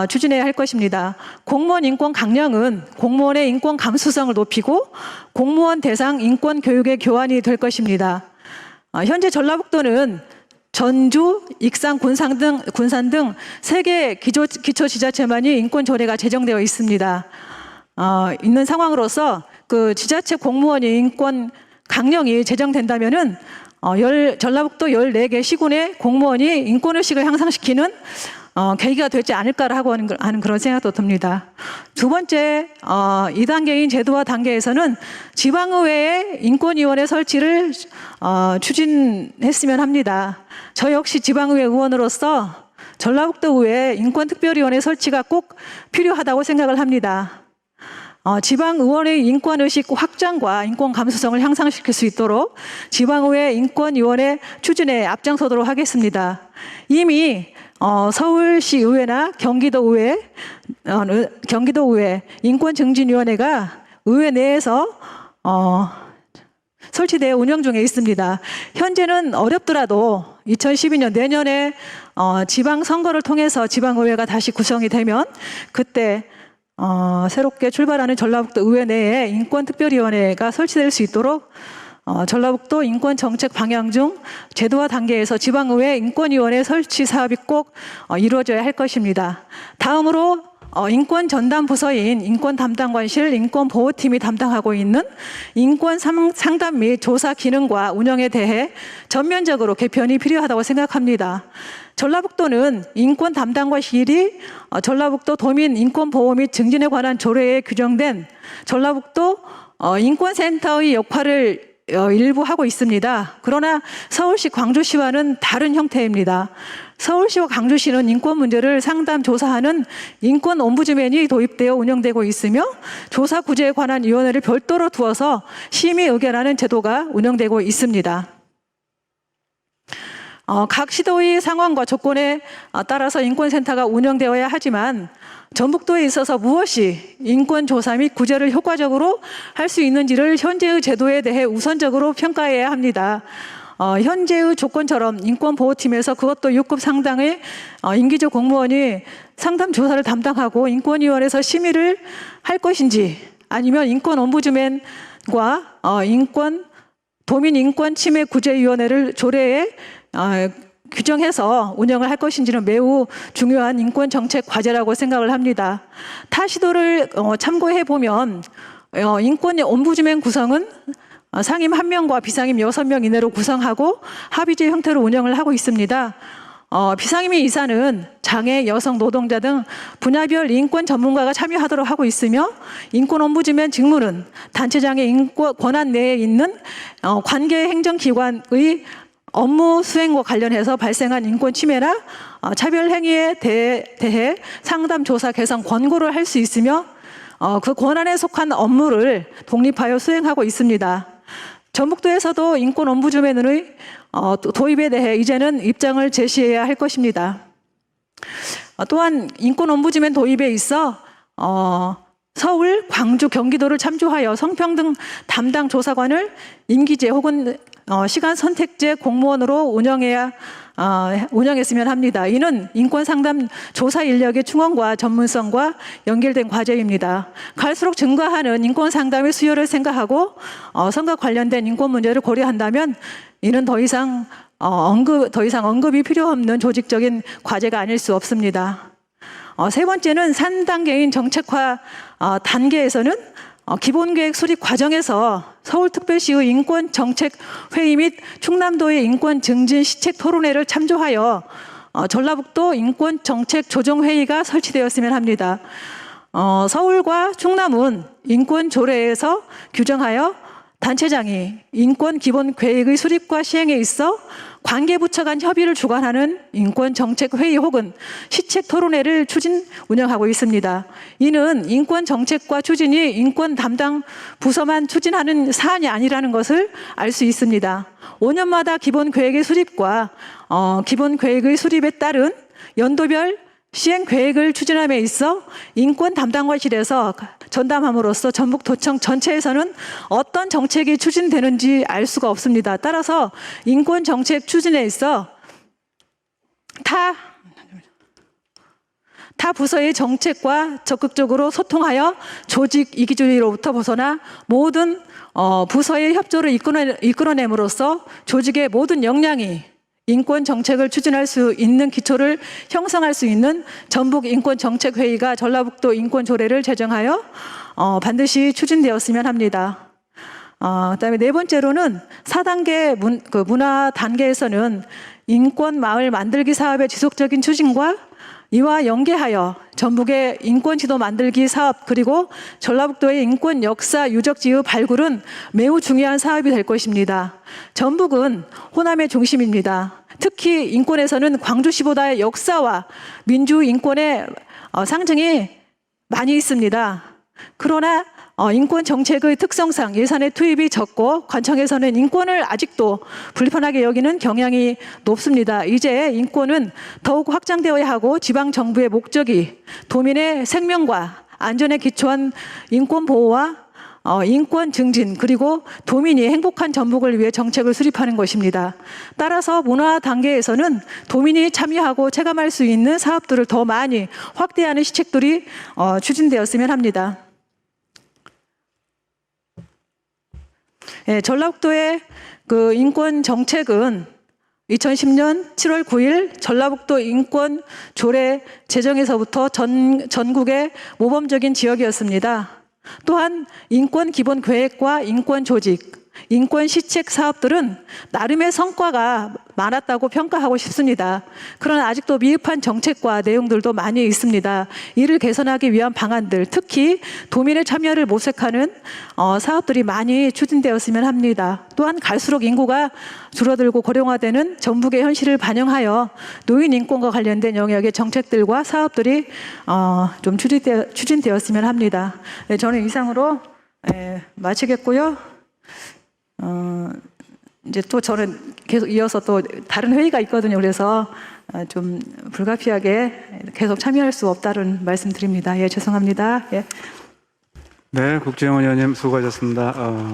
추진해야 할 것입니다. 공무원 인권 강령은 공무원의 인권 감수성을 높이고 공무원 대상 인권 교육의 교환이 될 것입니다. 현재 전라북도는 전주, 익산, 군산 등 3개 기초 지자체만이 인권 조례가 제정되어 있습니다. 있는 상황으로서 그 지자체 공무원의 인권 강령이 제정된다면은 전라북도 14개 시군의 공무원이 인권의식을 향상시키는 계기가 되지 않을까라고 하는 그런 생각도 듭니다. 두 번째, 2단계인 제도화 단계에서는 지방의회의 인권위원회 설치를 추진했으면 합니다. 저 역시 지방의회 의원으로서 전라북도 의회 인권특별위원회 설치가 꼭 필요하다고 생각을 합니다. 지방의원의 인권의식 확장과 인권 감수성을 향상시킬 수 있도록 지방의회 인권위원회 추진에 앞장서도록 하겠습니다. 이미 서울시의회나 경기도의회 인권증진위원회가 의회 내에서 설치되어 운영 중에 있습니다. 현재는 어렵더라도 2012년 내년에 지방선거를 통해서 지방의회가 다시 구성이 되면 그때 새롭게 출발하는 전라북도 의회 내에 인권특별위원회가 설치될 수 있도록 전라북도 인권정책 방향 중 제도화 단계에서 지방의회 인권위원회 설치 사업이 꼭 이루어져야 할 것입니다. 다음으로 인권 전담 부서인 인권담당관실 인권보호팀이 담당하고 있는 인권 상담 및 조사 기능과 운영에 대해 전면적으로 개편이 필요하다고 생각합니다. 전라북도는 인권담당관실이 전라북도 도민 인권보호 및 증진에 관한 조례에 규정된 전라북도 인권센터의 역할을 일부 하고 있습니다. 그러나 서울시, 광주시와는 다른 형태입니다. 서울시와 광주시는 인권 문제를 상담, 조사하는 인권 옴부즈맨이 도입되어 운영되고 있으며 조사 구제에 관한 위원회를 별도로 두어서 심의 의견하는 제도가 운영되고 있습니다. 각 시도의 상황과 조건에 따라서 인권센터가 운영되어야 하지만 전북도에 있어서 무엇이 인권조사 및 구제를 효과적으로 할 수 있는지를 현재의 제도에 대해 우선적으로 평가해야 합니다. 현재의 조건처럼 인권보호팀에서 그것도 6급 상당의 임기직 공무원이 상담 조사를 담당하고 인권위원회에서 심의를 할 것인지 아니면 인권옴부즈맨과 도민인권침해구제위원회를 조례에 규정해서 운영을 할 것인지는 매우 중요한 인권정책 과제라고 생각을 합니다. 타 시도를 참고해 보면 인권 옴부즈맨 구성은 상임 1명과 비상임 6명 이내로 구성하고 합의제 형태로 운영을 하고 있습니다. 비상임의 이사는 장애, 여성, 노동자 등 분야별 인권 전문가가 참여하도록 하고 있으며 인권 옴부즈맨 직무는 단체장의 인권 권한 내에 있는 관계 행정기관의 업무 수행과 관련해서 발생한 인권 침해나 차별 행위에 대해 상담, 조사, 개선, 권고를 할 수 있으며 그 권한에 속한 업무를 독립하여 수행하고 있습니다. 전북도에서도 인권 옴부즈맨의 도입에 대해 이제는 입장을 제시해야 할 것입니다. 또한 인권 옴부즈맨 도입에 있어 서울, 광주, 경기도를 참조하여 성평등 담당 조사관을 임기제 혹은 시간 선택제 공무원으로 운영했으면 합니다. 이는 인권 상담 조사 인력의 충원과 전문성과 연결된 과제입니다. 갈수록 증가하는 인권 상담의 수요를 생각하고 선거 관련된 인권 문제를 고려한다면 이는 더 이상 언급이 필요 없는 조직적인 과제가 아닐 수 없습니다. 세 번째는 3단계인 정책화 단계에서는 기본계획 수립 과정에서 서울특별시의 인권정책회의 및 충남도의 인권증진 시책 토론회를 참조하여 전라북도 인권정책조정회의가 설치되었으면 합니다. 서울과 충남은 인권조례에서 규정하여 단체장이 인권기본계획의 수립과 시행에 있어 관계부처 간 협의를 주관하는 인권정책회의 혹은 시책토론회를 운영하고 있습니다. 이는 인권정책과 추진이 인권 담당 부서만 추진하는 사안이 아니라는 것을 알 수 있습니다. 5년마다 기본계획의 수립과 기본계획의 수립에 따른 연도별 시행계획을 추진함에 있어 인권 담당관실에서 전담함으로써 전북도청 전체에서는 어떤 정책이 추진되는지 알 수가 없습니다. 따라서 인권정책 추진에 있어 타 부서의 정책과 적극적으로 소통하여 조직 이기주의로부터 벗어나 모든 부서의 협조를 이끌어냄으로써 조직의 모든 역량이 인권 정책을 추진할 수 있는 기초를 형성할 수 있는 전북인권정책회의가 전라북도 인권조례를 제정하여 반드시 추진되었으면 합니다. 그다음에 네 번째로는 4단계 문화 단계에서는 인권 마을 만들기 사업의 지속적인 추진과 이와 연계하여 전북의 인권지도 만들기 사업 그리고 전라북도의 인권 역사 유적지의 발굴은 매우 중요한 사업이 될 것입니다. 전북은 호남의 중심입니다. 특히 인권에서는 광주시보다의 역사와 민주 인권의 상징이 많이 있습니다. 그러나 인권 정책의 특성상 예산의 투입이 적고 관청에서는 인권을 아직도 불편하게 여기는 경향이 높습니다. 이제 인권은 더욱 확장되어야 하고 지방 정부의 목적이 도민의 생명과 안전에 기초한 인권 보호와 인권 증진 그리고 도민이 행복한 전북을 위해 정책을 수립하는 것입니다. 따라서 문화 단계에서는 도민이 참여하고 체감할 수 있는 사업들을 더 많이 확대하는 시책들이 추진되었으면 합니다. 전라북도의 그 인권 정책은 2010년 7월 9일 전라북도 인권조례 제정에서부터 전국의 모범적인 지역이었습니다. 또한 인권 기본 계획과 인권 조직, 인권 시책 사업들은 나름의 성과가 많았다고 평가하고 싶습니다. 그러나 아직도 미흡한 정책과 내용들도 많이 있습니다. 이를 개선하기 위한 방안들, 특히 도민의 참여를 모색하는 사업들이 많이 추진되었으면 합니다. 또한 갈수록 인구가 줄어들고 고령화되는 전북의 현실을 반영하여 노인 인권과 관련된 영역의 정책들과 사업들이 좀 추진되었으면 합니다. 네, 저는 이상으로 마치겠고요. 이제 또 저는 계속 이어서 또 다른 회의가 있거든요. 그래서 좀 불가피하게 계속 참여할 수 없다는 말씀드립니다. 예, 죄송합니다. 예. 네, 국정원 의원님 수고하셨습니다.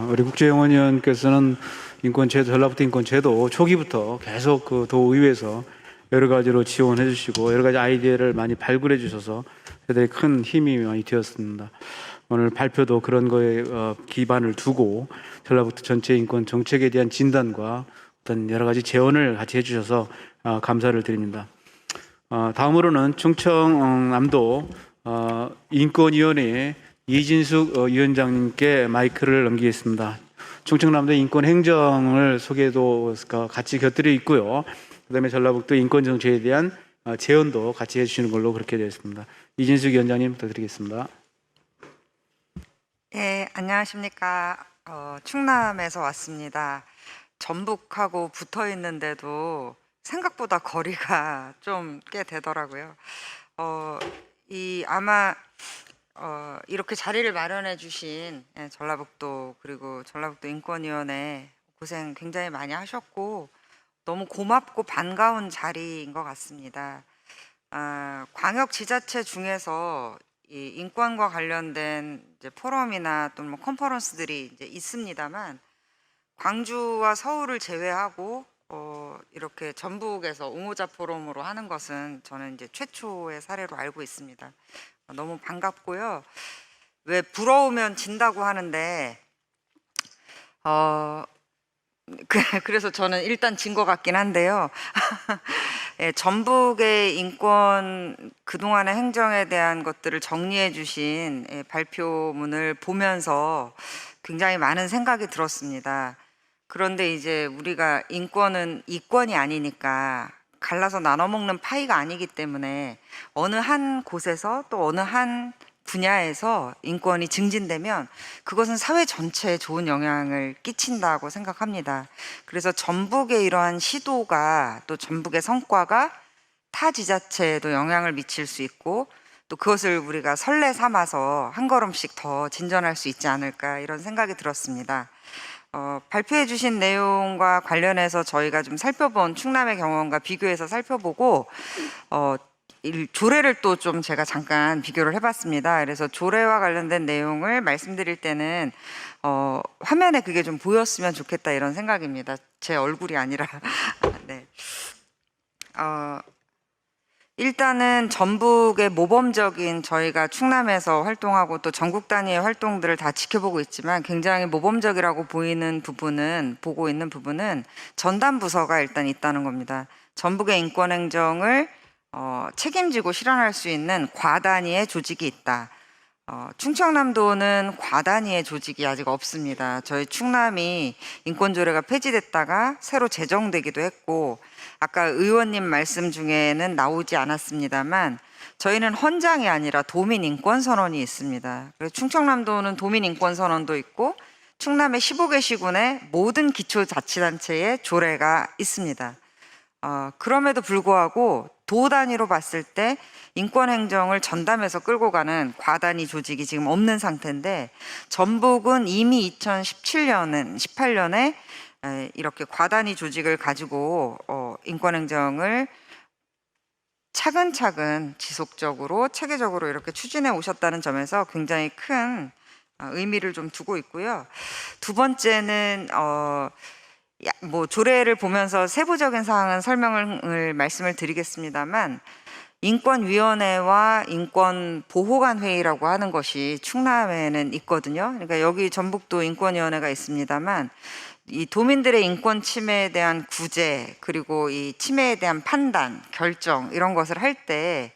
우리 국정원 의원께서는 전라북도 인권제도 초기부터 계속 그 도의회에서 여러 가지로 지원해 주시고 여러 가지 아이디어를 많이 발굴해 주셔서 저희들이 큰 힘이 많이 되었습니다. 오늘 발표도 그런 거에 기반을 두고 전라북도 전체 인권 정책에 대한 진단과 어떤 여러 가지 제언을 같이 해주셔서 감사를 드립니다. 다음으로는 충청남도 인권위원회 이진숙 위원장님께 마이크를 넘기겠습니다. 충청남도 인권행정을 소개도 같이 곁들여 있고요. 그다음에 전라북도 인권정책에 대한 제언도 같이 해주시는 걸로 그렇게 되었습니다. 이진숙 위원장님 부탁드리겠습니다. 네, 안녕하십니까. 충남에서 왔습니다. 전북하고 붙어 있는데도 생각보다 거리가 좀 꽤 되더라고요. 아마 이렇게 자리를 마련해 주신 전라북도 그리고 전라북도 인권위원회 고생 굉장히 많이 하셨고 너무 고맙고 반가운 자리인 것 같습니다. 광역지자체 중에서 이 인권과 관련된 이제 포럼이나 또 뭐 컨퍼런스들이 이제 있습니다만 광주와 서울을 제외하고 이렇게 전북에서 옹호자 포럼으로 하는 것은 저는 이제 최초의 사례로 알고 있습니다. 너무 반갑고요. 왜 부러우면 진다고 하는데 그래서 저는 일단 진 것 같긴 한데요. 예, 전북의 인권 그동안의 행정에 대한 것들을 정리해 주신 발표문을 보면서 굉장히 많은 생각이 들었습니다. 그런데 이제 우리가 인권은 이권이 아니니까 갈라서 나눠 먹는 파이가 아니기 때문에 어느 한 곳에서 또 어느 한 분야에서 인권이 증진되면 그것은 사회 전체에 좋은 영향을 끼친다고 생각합니다. 그래서 전북의 이러한 시도가 또 전북의 성과가 타 지자체에도 영향을 미칠 수 있고 또 그것을 우리가 선례 삼아서 한 걸음씩 더 진전할 수 있지 않을까 이런 생각이 들었습니다. 발표해 주신 내용과 관련해서 저희가 좀 살펴본 충남의 경험과 비교해서 살펴보고 조례를 또 좀 제가 잠깐 비교를 해봤습니다. 그래서 조례와 관련된 내용을 말씀드릴 때는 화면에 그게 좀 보였으면 좋겠다 이런 생각입니다. 제 얼굴이 아니라 네. 일단은 전북의 모범적인 저희가 충남에서 활동하고 또 전국 단위의 활동들을 다 지켜보고 있지만 굉장히 모범적이라고 보고 있는 부분은 전담 부서가 일단 있다는 겁니다. 전북의 인권 행정을 책임지고 실현할 수 있는 과단위의 조직이 있다. 충청남도는 과단위의 조직이 아직 없습니다. 저희 충남이 인권조례가 폐지됐다가 새로 제정되기도 했고 아까 의원님 말씀 중에는 나오지 않았습니다만 저희는 헌장이 아니라 도민인권선언이 있습니다. 그래서 충청남도는 도민인권선언도 있고 충남의 15개 시군의 모든 기초자치단체의 조례가 있습니다. 그럼에도 불구하고 도 단위로 봤을 때 인권행정을 전담해서 끌고 가는 과단위 조직이 지금 없는 상태인데 전북은 이미 18년에 이렇게 과단위 조직을 가지고 인권행정을 차근차근 지속적으로 체계적으로 이렇게 추진해 오셨다는 점에서 굉장히 큰 의미를 좀 두고 있고요. 두 번째는 뭐 조례를 보면서 세부적인 사항은 말씀을 드리겠습니다만 인권위원회와 인권보호관회의라고 하는 것이 충남에는 있거든요. 그러니까 여기 전북도 인권위원회가 있습니다만 이 도민들의 인권 침해에 대한 구제 그리고 이 침해에 대한 판단, 결정 이런 것을 할 때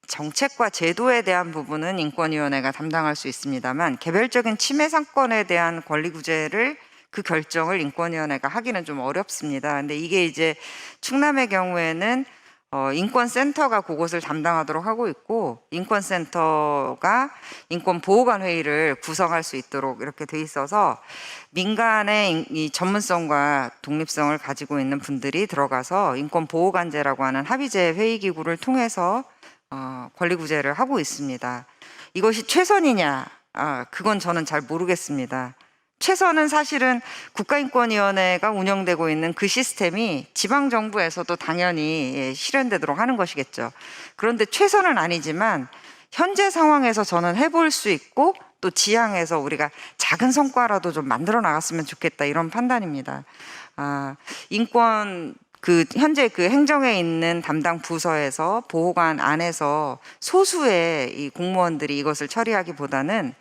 정책과 제도에 대한 부분은 인권위원회가 담당할 수 있습니다만 개별적인 침해 사건에 대한 권리 구제를 그 결정을 인권위원회가 하기는 좀 어렵습니다. 근데 이게 이제 충남의 경우에는 인권센터가 그것을 담당하도록 하고 있고 인권센터가 인권보호관회의를 구성할 수 있도록 이렇게 돼 있어서 민간의 이 전문성과 독립성을 가지고 있는 분들이 들어가서 인권보호관제라고 하는 합의제 회의기구를 통해서 권리구제를 하고 있습니다. 이것이 최선이냐? 그건 저는 잘 모르겠습니다. 최선은 사실은 국가인권위원회가 운영되고 있는 그 시스템이 지방정부에서도 당연히 실현되도록 하는 것이겠죠. 그런데 최선은 아니지만 현재 상황에서 저는 해볼 수 있고 또 지향해서 우리가 작은 성과라도 좀 만들어 나갔으면 좋겠다 이런 판단입니다. 인권 현재 그 행정에 있는 담당 부서에서 보호관 안에서 소수의 이 공무원들이 이것을 처리하기보다는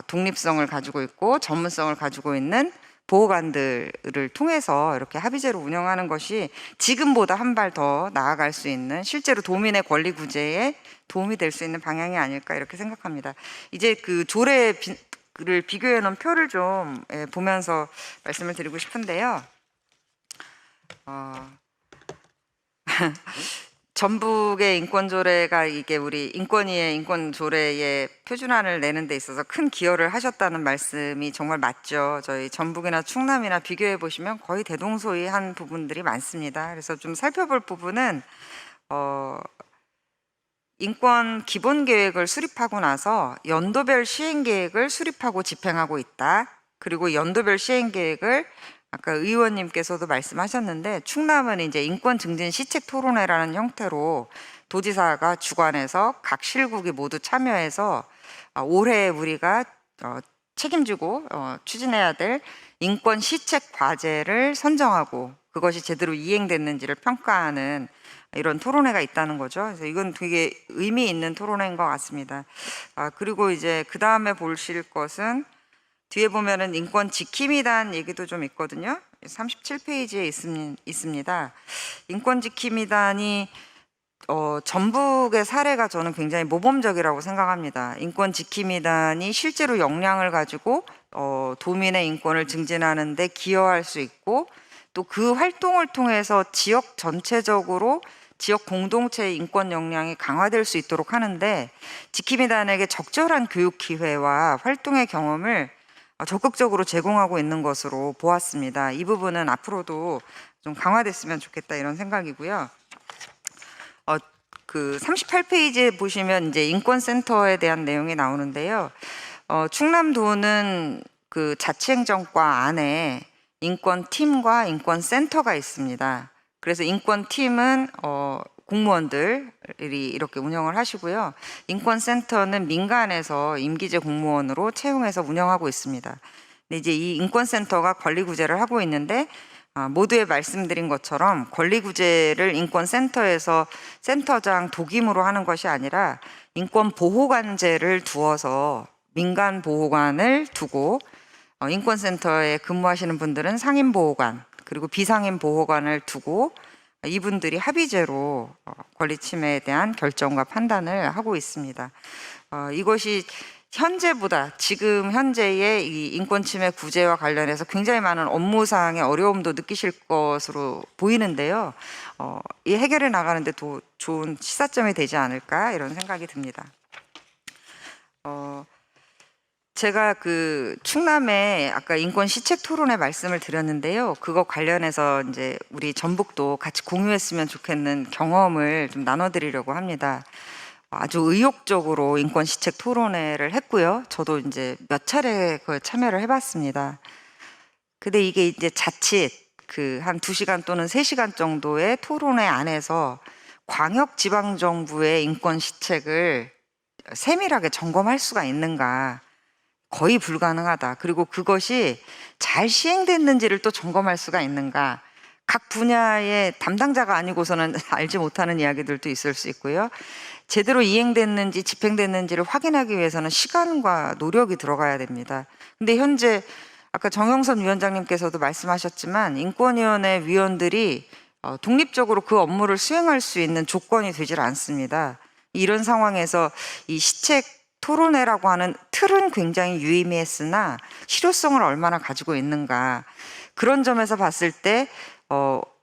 독립성을 가지고 있고 전문성을 가지고 있는 보호관들을 통해서 이렇게 합의제로 운영하는 것이 지금보다 한 발 더 나아갈 수 있는 실제로 도민의 권리 구제에 도움이 될 수 있는 방향이 아닐까 이렇게 생각합니다. 이제 그 조례를 비교해 놓은 표를 좀 보면서 말씀을 드리고 싶은데요. 전북의 인권조례가 이게 우리 인권위의 인권조례의 표준안을 내는 데 있어서 큰 기여를 하셨다는 말씀이 정말 맞죠. 저희 전북이나 충남이나 비교해 보시면 거의 대동소이한 부분들이 많습니다. 그래서 좀 살펴볼 부분은 인권 기본계획을 수립하고 나서 연도별 시행계획을 수립하고 집행하고 있다. 그리고 연도별 시행계획을 아까 의원님께서도 말씀하셨는데 충남은 이제 인권 증진 시책 토론회라는 형태로 도지사가 주관해서 각 실국이 모두 참여해서 올해 우리가 책임지고 추진해야 될 인권 시책 과제를 선정하고 그것이 제대로 이행됐는지를 평가하는 이런 토론회가 있다는 거죠. 그래서 이건 되게 의미 있는 토론회인 것 같습니다. 그리고 이제 그 다음에 보실 것은 뒤에 보면은 인권 지킴에 대한 얘기도 좀 있거든요. 37페이지에 있습니다. 인권 지킴이단이 전북의 사례가 저는 굉장히 모범적이라고 생각합니다. 인권 지킴이단이 실제로 역량을 가지고 도민의 인권을 증진하는 데 기여할 수 있고, 또 그 활동을 통해서 지역 전체적으로 지역 공동체의 인권 역량이 강화될 수 있도록 하는데, 지킴이단에게 적절한 교육 기회와 활동의 경험을 적극적으로 제공하고 있는 것으로 보았습니다. 이 부분은 앞으로도 좀 강화됐으면 좋겠다 이런 생각이고요. 그 38페이지에 보시면 이제 인권센터에 대한 내용이 나오는데요. 충남도는 그 자치행정과 안에 인권팀과 인권센터가 있습니다. 그래서 인권팀은 공무원들이 이렇게 운영을 하시고요. 인권센터는 민간에서 임기제 공무원으로 채용해서 운영하고 있습니다. 근데 이제 이 인권센터가 권리구제를 하고 있는데, 모두에 말씀드린 것처럼 권리구제를 인권센터에서 센터장 독임으로 하는 것이 아니라 인권보호관제를 두어서 민간 보호관을 두고, 인권센터에 근무하시는 분들은 상임보호관 그리고 비상임보호관을 두고 이분들이 합의제로 권리 침해에 대한 결정과 판단을 하고 있습니다. 이것이 현재보다 지금 현재의 이 인권 침해 구제와 관련해서 굉장히 많은 업무상의 어려움도 느끼실 것으로 보이는데요. 이 해결해 나가는데 도 좋은 시사점이 되지 않을까 이런 생각이 듭니다. 제가 그 충남에 아까 인권 시책 토론회 말씀을 드렸는데요. 그거 관련해서 이제 우리 전북도 같이 공유했으면 좋겠는 경험을 좀 나눠드리려고 합니다. 아주 의욕적으로 인권 시책 토론회를 했고요. 저도 이제 몇 차례 그 참여를 해봤습니다. 근데 이게 이제 자칫 그 한 2시간 또는 3시간 정도의 토론회 안에서 광역 지방 정부의 인권 시책을 세밀하게 점검할 수가 있는가? 거의 불가능하다. 그리고 그것이 잘 시행됐는지를 또 점검할 수가 있는가? 각 분야의 담당자가 아니고서는 알지 못하는 이야기들도 있을 수 있고요. 제대로 이행됐는지 집행됐는지를 확인하기 위해서는 시간과 노력이 들어가야 됩니다. 근데 현재 아까 정영선 위원장님께서도 말씀하셨지만 인권위원회 위원들이 독립적으로 그 업무를 수행할 수 있는 조건이 되질 않습니다. 이런 상황에서 이 시책 토론회라고 하는 틀은 굉장히 유의미했으나 실효성을 얼마나 가지고 있는가, 그런 점에서 봤을 때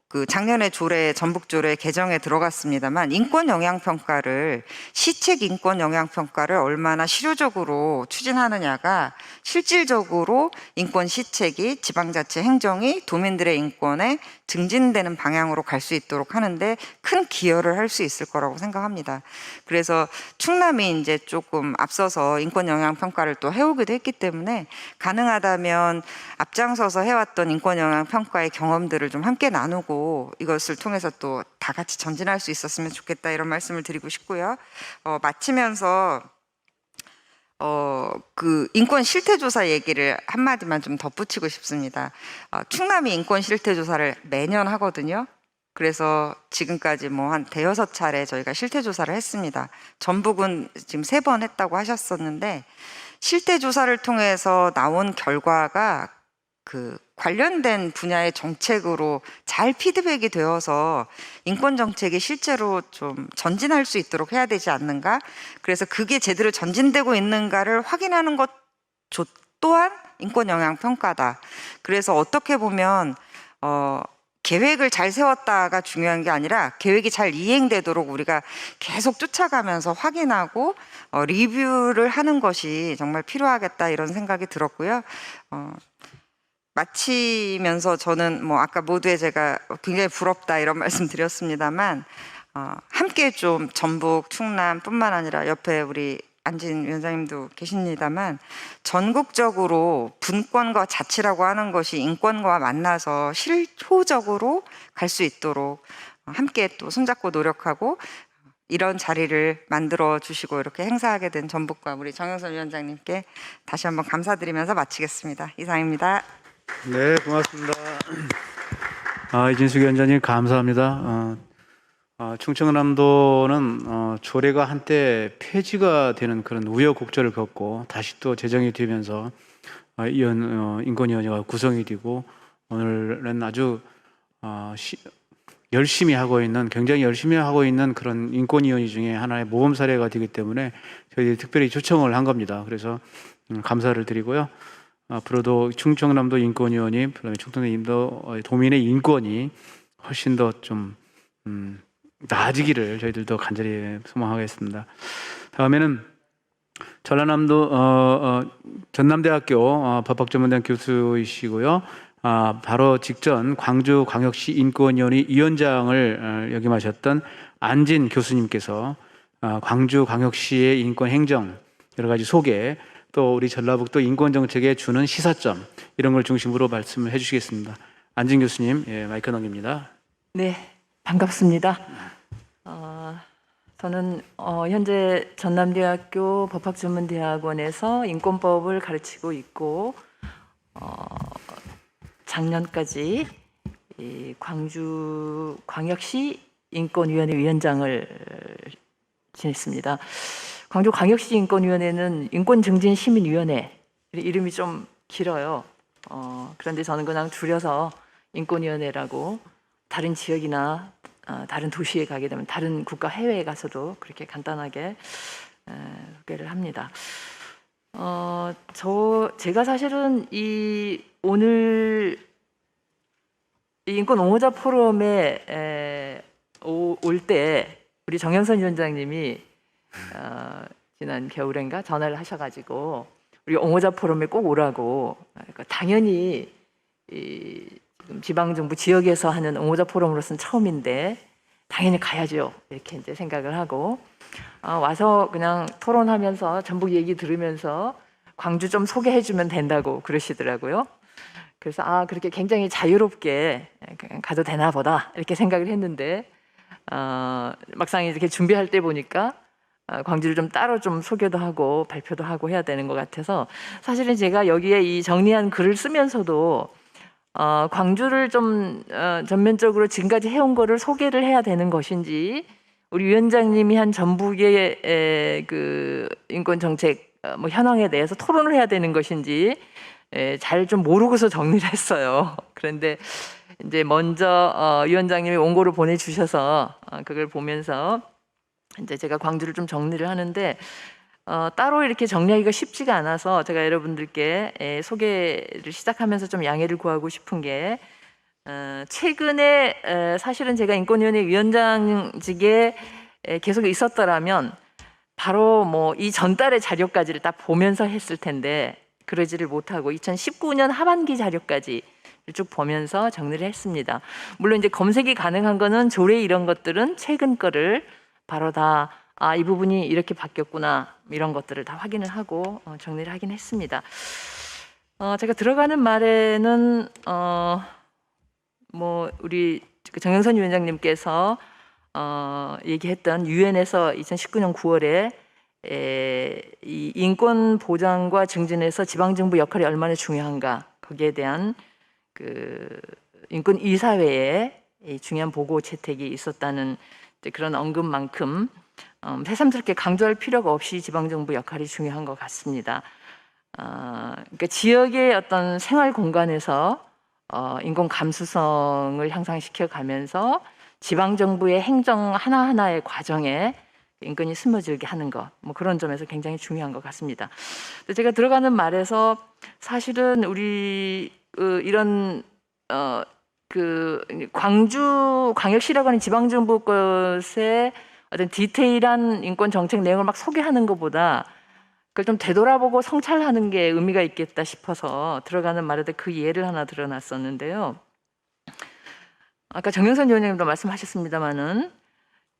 그 작년에 전북 조례 개정에 들어갔습니다만 인권 영향 평가를 시책 인권 영향 평가를 얼마나 실효적으로 추진하느냐가 실질적으로 인권 시책이 지방자치 행정이 도민들의 인권에 증진되는 방향으로 갈 수 있도록 하는데 큰 기여를 할 수 있을 거라고 생각합니다. 그래서 충남이 이제 조금 앞서서 인권 영향 평가를 또 해오기도 했기 때문에 가능하다면 앞장서서 해왔던 인권 영향 평가의 경험들을 좀 함께 나누고 이것을 통해서 또 다 같이 전진할 수 있었으면 좋겠다 이런 말씀을 드리고 싶고요. 마치면서 그 인권 실태조사 얘기를 한마디만 좀 덧붙이고 싶습니다. 충남이 인권 실태조사를 매년 하거든요. 그래서 지금까지 뭐 한 5-6차례 저희가 실태조사를 했습니다. 전북은 지금 3번 했다고 하셨었는데, 실태조사를 통해서 나온 결과가 그 관련된 분야의 정책으로 잘 피드백이 되어서 인권 정책이 실제로 좀 전진할 수 있도록 해야 되지 않는가? 그래서 그게 제대로 전진되고 있는가를 확인하는 것 또한 인권 영향 평가다. 그래서 어떻게 보면 계획을 잘 세웠다가 중요한 게 아니라 계획이 잘 이행되도록 우리가 계속 쫓아가면서 확인하고 리뷰를 하는 것이 정말 필요하겠다 이런 생각이 들었고요. 마치면서 저는 뭐 아까 모두에 제가 굉장히 부럽다 이런 말씀 드렸습니다만, 함께 좀 전북, 충남뿐만 아니라 옆에 우리 안진 위원장님도 계십니다만 전국적으로 분권과 자치라고 하는 것이 인권과 만나서 실효적으로 갈 수 있도록 함께 또 손잡고 노력하고 이런 자리를 만들어 주시고 이렇게 행사하게 된 전북과 우리 정영선 위원장님께 다시 한번 감사드리면서 마치겠습니다. 이상입니다. 네, 고맙습니다. 이진숙 위원장님 감사합니다. 충청남도는 조례가 한때 폐지가 되는 그런 우여곡절을 겪고 다시 또 제정이 되면서 인권위원회가 구성이 되고 오늘은 아주 열심히 하고 있는, 굉장히 열심히 하고 있는 그런 인권위원회 중에 하나의 모범 사례가 되기 때문에 저희들이 특별히 초청을 한 겁니다. 그래서 감사를 드리고요. 앞으로도 충청남도 인권위원회, 그다음에 충청남도 도민의 인권이 훨씬 더 좀 나아지기를 저희들도 간절히 소망하겠습니다. 다음에는 전라남도 전남대학교 법학전문대학 교수이시고요. 바로 직전 광주광역시 인권위원회 위원장을 역임하셨던 안진 교수님께서 광주광역시의 인권행정 여러 가지 소개, 또 우리 전라북도 인권정책에 주는 시사점, 이런 걸 중심으로 말씀을 해주시겠습니다. 안진 교수님, 마이크 넘깁니다. 네, 반갑습니다. 저는 현재 전남대학교 법학전문대학원에서 인권법을 가르치고 있고 작년까지 이 광주광역시 인권위원회 위원장을 지냈습니다. 광주광역시 인권위원회는 인권증진시민위원회, 이름이 좀 길어요. 그런데 저는 그냥 줄여서 인권위원회라고, 다른 지역이나 다른 도시에 가게 되면 다른 국가 해외에 가서도 그렇게 간단하게 소개를 합니다. 제가 사실은 오늘 이 인권 옹호자 포럼에 올 때 우리 정영선 위원장님이 지난 겨울인가 전화를 하셔가지고 우리 옹호자 포럼에 꼭 오라고. 그러니까 당연히 지금 지방정부 지역에서 하는 옹호자 포럼으로서는 처음인데 당연히 가야죠, 이렇게 이제 생각을 하고 와서 그냥 토론하면서 전북 얘기 들으면서 광주 좀 소개해주면 된다고 그러시더라고요. 그래서 그렇게 굉장히 자유롭게 가도 되나 보다 이렇게 생각을 했는데 막상 이렇게 준비할 때 보니까 광주를 좀 따로 좀 소개도 하고 발표도 하고 해야 되는 것 같아서, 사실은 제가 여기에 이 정리한 글을 쓰면서도 광주를 좀 전면적으로 지금까지 해온 거를 소개를 해야 되는 것인지, 우리 위원장님이 한 전북의 그 인권 정책 현황에 대해서 토론을 해야 되는 것인지 잘 좀 모르고서 정리를 했어요. 그런데 이제 먼저 위원장님이 원고를 보내주셔서 그걸 보면서 이제 제가 광주를 좀 정리를 하는데 따로 이렇게 정리하기가 쉽지가 않아서 제가 여러분들께 소개를 시작하면서 좀 양해를 구하고 싶은 게, 최근에 사실은 제가 인권위원회 위원장직에 계속 있었더라면 바로 이 전달의 자료까지를 딱 보면서 했을 텐데 그러지를 못하고 2019년 하반기 자료까지 쭉 보면서 정리를 했습니다. 물론 이제 검색이 가능한 거는 조례 이런 것들은 최근 거를 바로 다 이 부분이 이렇게 바뀌었구나 이런 것들을 다 확인을 하고 정리를 하긴 했습니다. 제가 들어가는 말에는 우리 정영선 위원장님께서 얘기했던 유엔에서 2019년 9월에 이 인권 보장과 증진에서 지방정부 역할이 얼마나 중요한가, 거기에 대한 그 인권 이사회에 중요한 보고 채택이 있었다는 그런 언급만큼 새삼스럽게 강조할 필요가 없이 지방정부 역할이 중요한 것 같습니다. 그러니까 지역의 어떤 생활 공간에서 인권 감수성을 향상시켜 가면서 지방정부의 행정 하나하나의 과정에 인권이 스며들게 하는 것, 그런 점에서 굉장히 중요한 것 같습니다. 제가 들어가는 말에서 사실은 우리 이런 광주광역시라고 하는 지방정부 것의 어떤 디테일한 인권 정책 내용을 막 소개하는 것보다 그걸 좀 되돌아보고 성찰하는 게 의미가 있겠다 싶어서 들어가는 말에도 그 예를 하나 들어놨었는데요. 아까 정영선 위원장님도 말씀하셨습니다마는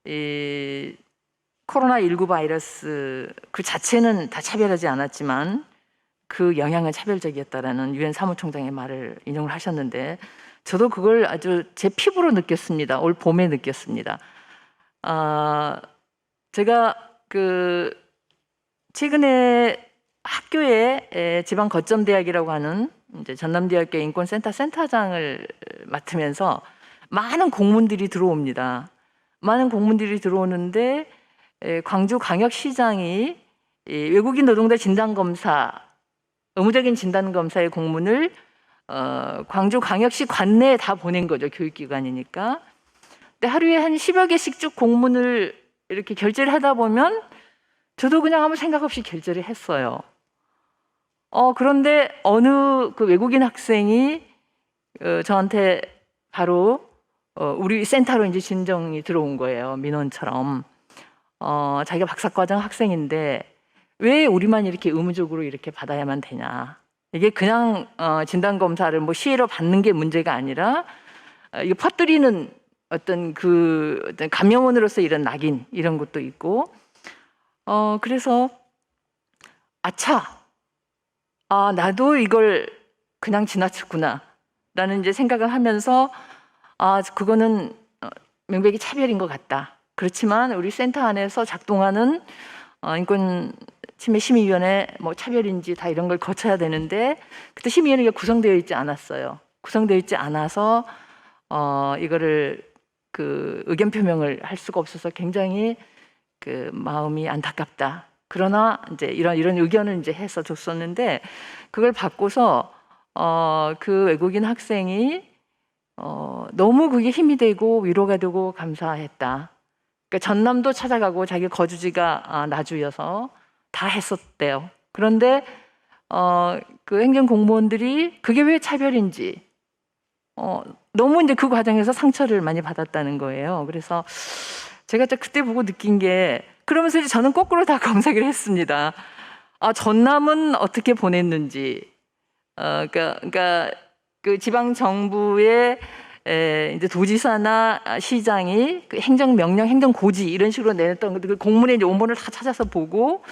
이 코로나19 바이러스 그 자체는 다 차별하지 않았지만 그 영향은 차별적이었다라는 유엔 사무총장의 말을 인용을 하셨는데, 저도 그걸 아주 제 피부로 느꼈습니다. 올 봄에 느꼈습니다. 제가 최근에 학교에 지방 거점 대학이라고 하는 이제 전남대학교 인권센터 센터장을 맡으면서 많은 공문들이 들어옵니다. 많은 공문들이 들어오는데 광주광역시장이 외국인 노동자 진단검사 의무적인 진단 검사의 공문을 광주광역시 관내에 다 보낸 거죠. 교육기관이니까. 근데 하루에 한 10여 개씩 쭉 공문을 이렇게 결제를 하다 보면 저도 그냥 아무 생각 없이 결제를 했어요. 그런데 어느 그 외국인 학생이 저한테 바로 우리 센터로 이제 진정이 들어온 거예요. 민원처럼. 자기가 박사과정 학생인데 왜 우리만 이렇게 의무적으로 이렇게 받아야만 되냐. 이게 그냥 진단 검사를 뭐 시혜로 받는 게 문제가 아니라 이게 퍼뜨리는 어떤 감염원으로서 이런 낙인 이런 것도 있고 그래서 아차 나도 이걸 그냥 지나쳤구나 라는 이제 생각을 하면서 그거는 명백히 차별인 것 같다. 그렇지만 우리 센터 안에서 작동하는 인권 침해 심의위원회 뭐 차별인지 다 이런 걸 거쳐야 되는데 그때 심의위원회가 구성되어 있지 않았어요. 구성되어 있지 않아서 이거를 그 의견 표명을 할 수가 없어서 굉장히 그 마음이 안타깝다. 그러나 이제 이런 의견을 이제 해서 줬었는데 그걸 받고서 그 외국인 학생이 너무 그게 힘이 되고 위로가 되고 감사했다. 그러니까 전남도 찾아가고 자기 거주지가 나주여서 다 했었대요. 그런데 그 행정 공무원들이 그게 왜 차별인지 너무 이제 그 과정에서 상처를 많이 받았다는 거예요. 그래서 제가 그때 보고 느낀 게 그러면서 이제 저는 거꾸로 다 검색을 했습니다. 전남은 어떻게 보냈는지, 그러니까 그 지방 정부의 이제 도지사나 시장이 그 행정명령, 행정고지 이런 식으로 내렸던 그 공문의 이제 원본을 다 찾아서 보고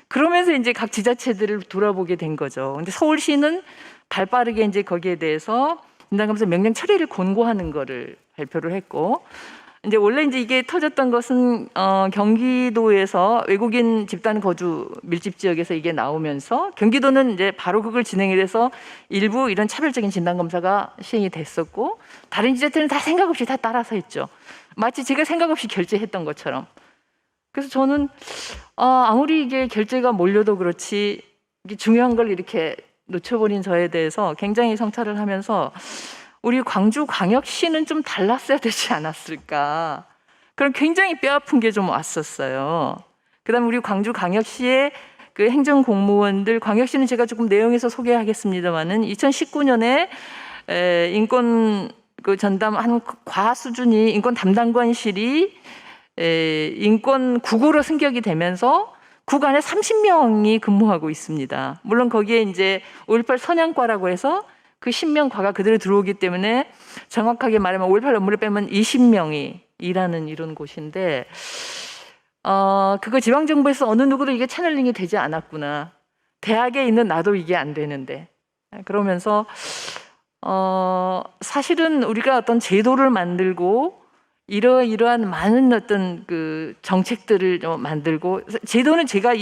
그러면서 이제 각 지자체들을 돌아보게 된 거죠. 근데 서울시는 발빠르게 이제 거기에 대해서 진단검사 명령 처리를 권고하는 거를 발표를 했고 이제 원래 이제 이게 터졌던 것은 경기도에서 외국인 집단 거주 밀집 지역에서 이게 나오면서 경기도는 이제 바로 그걸 진행해서 일부 이런 차별적인 진단 검사가 시행이 됐었고 다른 지자체는 다 생각 없이 다 따라서 했죠. 마치 제가 생각 없이 결제했던 것처럼. 그래서 저는 아무리 이게 결제가 몰려도 그렇지 이게 중요한 걸 이렇게 놓쳐버린 저에 대해서 굉장히 성찰을 하면서. 우리 광주광역시는 좀 달랐어야 되지 않았을까. 그럼 굉장히 뼈아픈 게 좀 왔었어요. 그다음에 우리 광주광역시의 그 행정공무원들, 광역시는 제가 조금 내용에서 소개하겠습니다만은 2019년에 인권 그 전담 한 과 수준이 인권 담당관실이 인권 국으로 승격이 되면서 국 안에 30명이 근무하고 있습니다. 물론 거기에 이제 5.18 선양과라고 해서 그 10명 과가 그대로 들어오기 때문에 정확하게 말하면 5.18 업무를 빼면 20명이 일하는 이런 곳인데 그거 지방정부에서 어느 누구도 이게 채널링이 되지 않았구나. 대학에 있는 나도 이게 안 되는데. 그러면서 사실은 우리가 어떤 제도를 만들고 이러한 많은 어떤 그 정책들을 좀 만들고 제도는 제가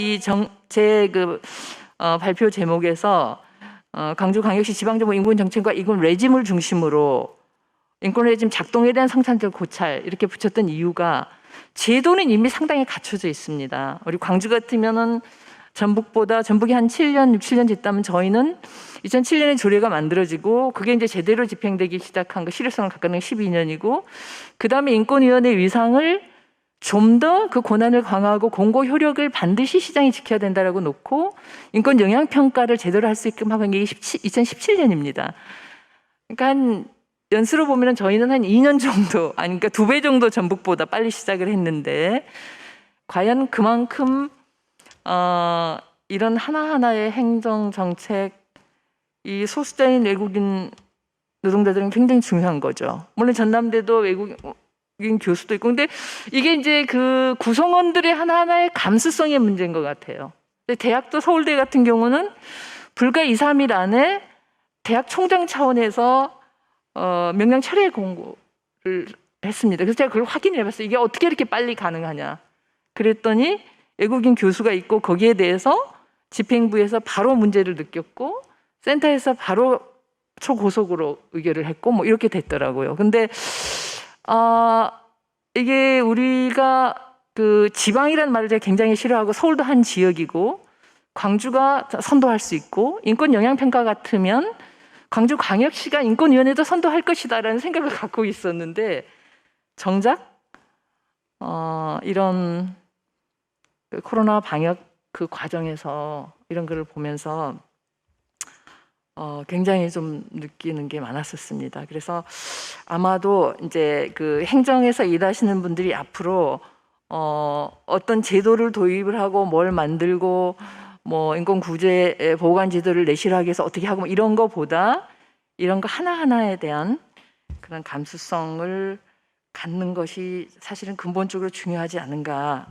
제 발표 제목에서 광주광역시 지방정부 인권정책과 인권 레짐을 중심으로 인권 레짐 작동에 대한 성찰들 고찰 이렇게 붙였던 이유가 제도는 이미 상당히 갖춰져 있습니다. 우리 광주 같으면은 전북이 한 7년, 6, 7년 됐다면 저희는 2007년에 조례가 만들어지고 그게 이제 제대로 집행되기 시작한 거 실효성을 갖고 있는 게 12년이고 그 다음에 인권위원회 위상을 좀 더 그 권한을 강화하고 공고 효력을 반드시 시장이 지켜야 된다라고 놓고 인권 영향 평가를 제대로 할 수 있게끔 하고 있는 게 2017년입니다. 그러니까 한 연수로 보면 저희는 한 2년 정도, 그러니까 2배 정도 전북보다 빨리 시작을 했는데 과연 그만큼 이런 하나하나의 행정 정책, 이 소수자인 외국인 노동자들은 굉장히 중요한 거죠. 물론 전남대도 외국인 교수도 있고, 근데 이게 이제 그 구성원들의 하나하나의 감수성의 문제인 것 같아요. 근데 대학도 서울대 같은 경우는 불과 2, 3일 안에 대학 총장 차원에서 명령 철회 공고를 했습니다. 그래서 제가 그걸 확인해 봤어요. 이게 어떻게 이렇게 빨리 가능하냐. 그랬더니 외국인 교수가 있고 거기에 대해서 집행부에서 바로 문제를 느꼈고 센터에서 바로 초고속으로 의결을 했고 뭐 이렇게 됐더라고요. 근데 이게 우리가 그 지방이라는 말을 제가 굉장히 싫어하고 서울도 한 지역이고 광주가 선도할 수 있고 인권 영향평가 같으면 광주광역시가 인권위원회도 선도할 것이다라는 생각을 갖고 있었는데 정작 이런 그 코로나 방역 그 과정에서 이런 거를 보면서 굉장히 좀 느끼는 게 많았었습니다. 그래서 아마도 이제 그 행정에서 일하시는 분들이 앞으로 어떤 제도를 도입을 하고 뭘 만들고 뭐 인권 구제 보관 제도를 내실하기 위해서 어떻게 하고 뭐 이런 거보다 이런 거 하나하나에 대한 그런 감수성을 갖는 것이 사실은 근본적으로 중요하지 않은가,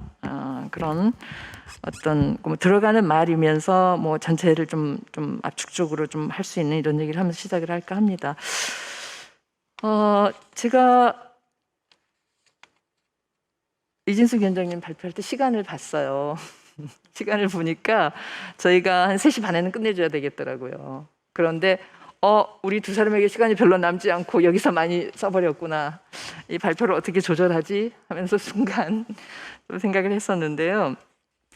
그런 어떤 뭐 들어가는 말이면서 뭐 전체를 좀 압축적으로 좀 할 수 있는 이런 얘기를 하면서 시작을 할까 합니다. 제가 이진숙 위원장님 발표할 때 시간을 봤어요. 시간을 보니까 저희가 한 3시 반에는 끝내줘야 되겠더라고요. 그런데 우리 두 사람에게 시간이 별로 남지 않고 여기서 많이 써버렸구나. 이 발표를 어떻게 조절하지? 하면서 순간 또 생각을 했었는데요.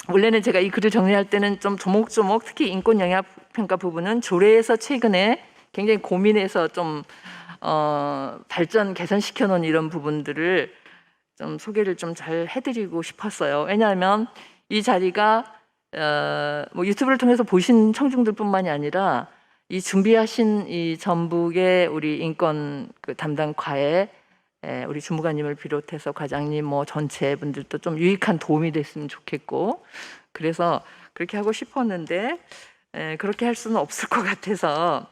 원래는 제가 이 글을 정리할 때는 좀 조목조목 특히 인권 영향 평가 부분은 조례에서 최근에 굉장히 고민해서 좀 발전 개선시켜 놓은 이런 부분들을 좀 소개를 좀 잘 해드리고 싶었어요. 왜냐하면 이 자리가 뭐 유튜브를 통해서 보신 청중들뿐만이 아니라 이 준비하신 이 전북의 우리 인권 그 담당과에 우리 주무관님을 비롯해서 과장님 뭐 전체 분들도 좀 유익한 도움이 됐으면 좋겠고 그래서 그렇게 하고 싶었는데 그렇게 할 수는 없을 것 같아서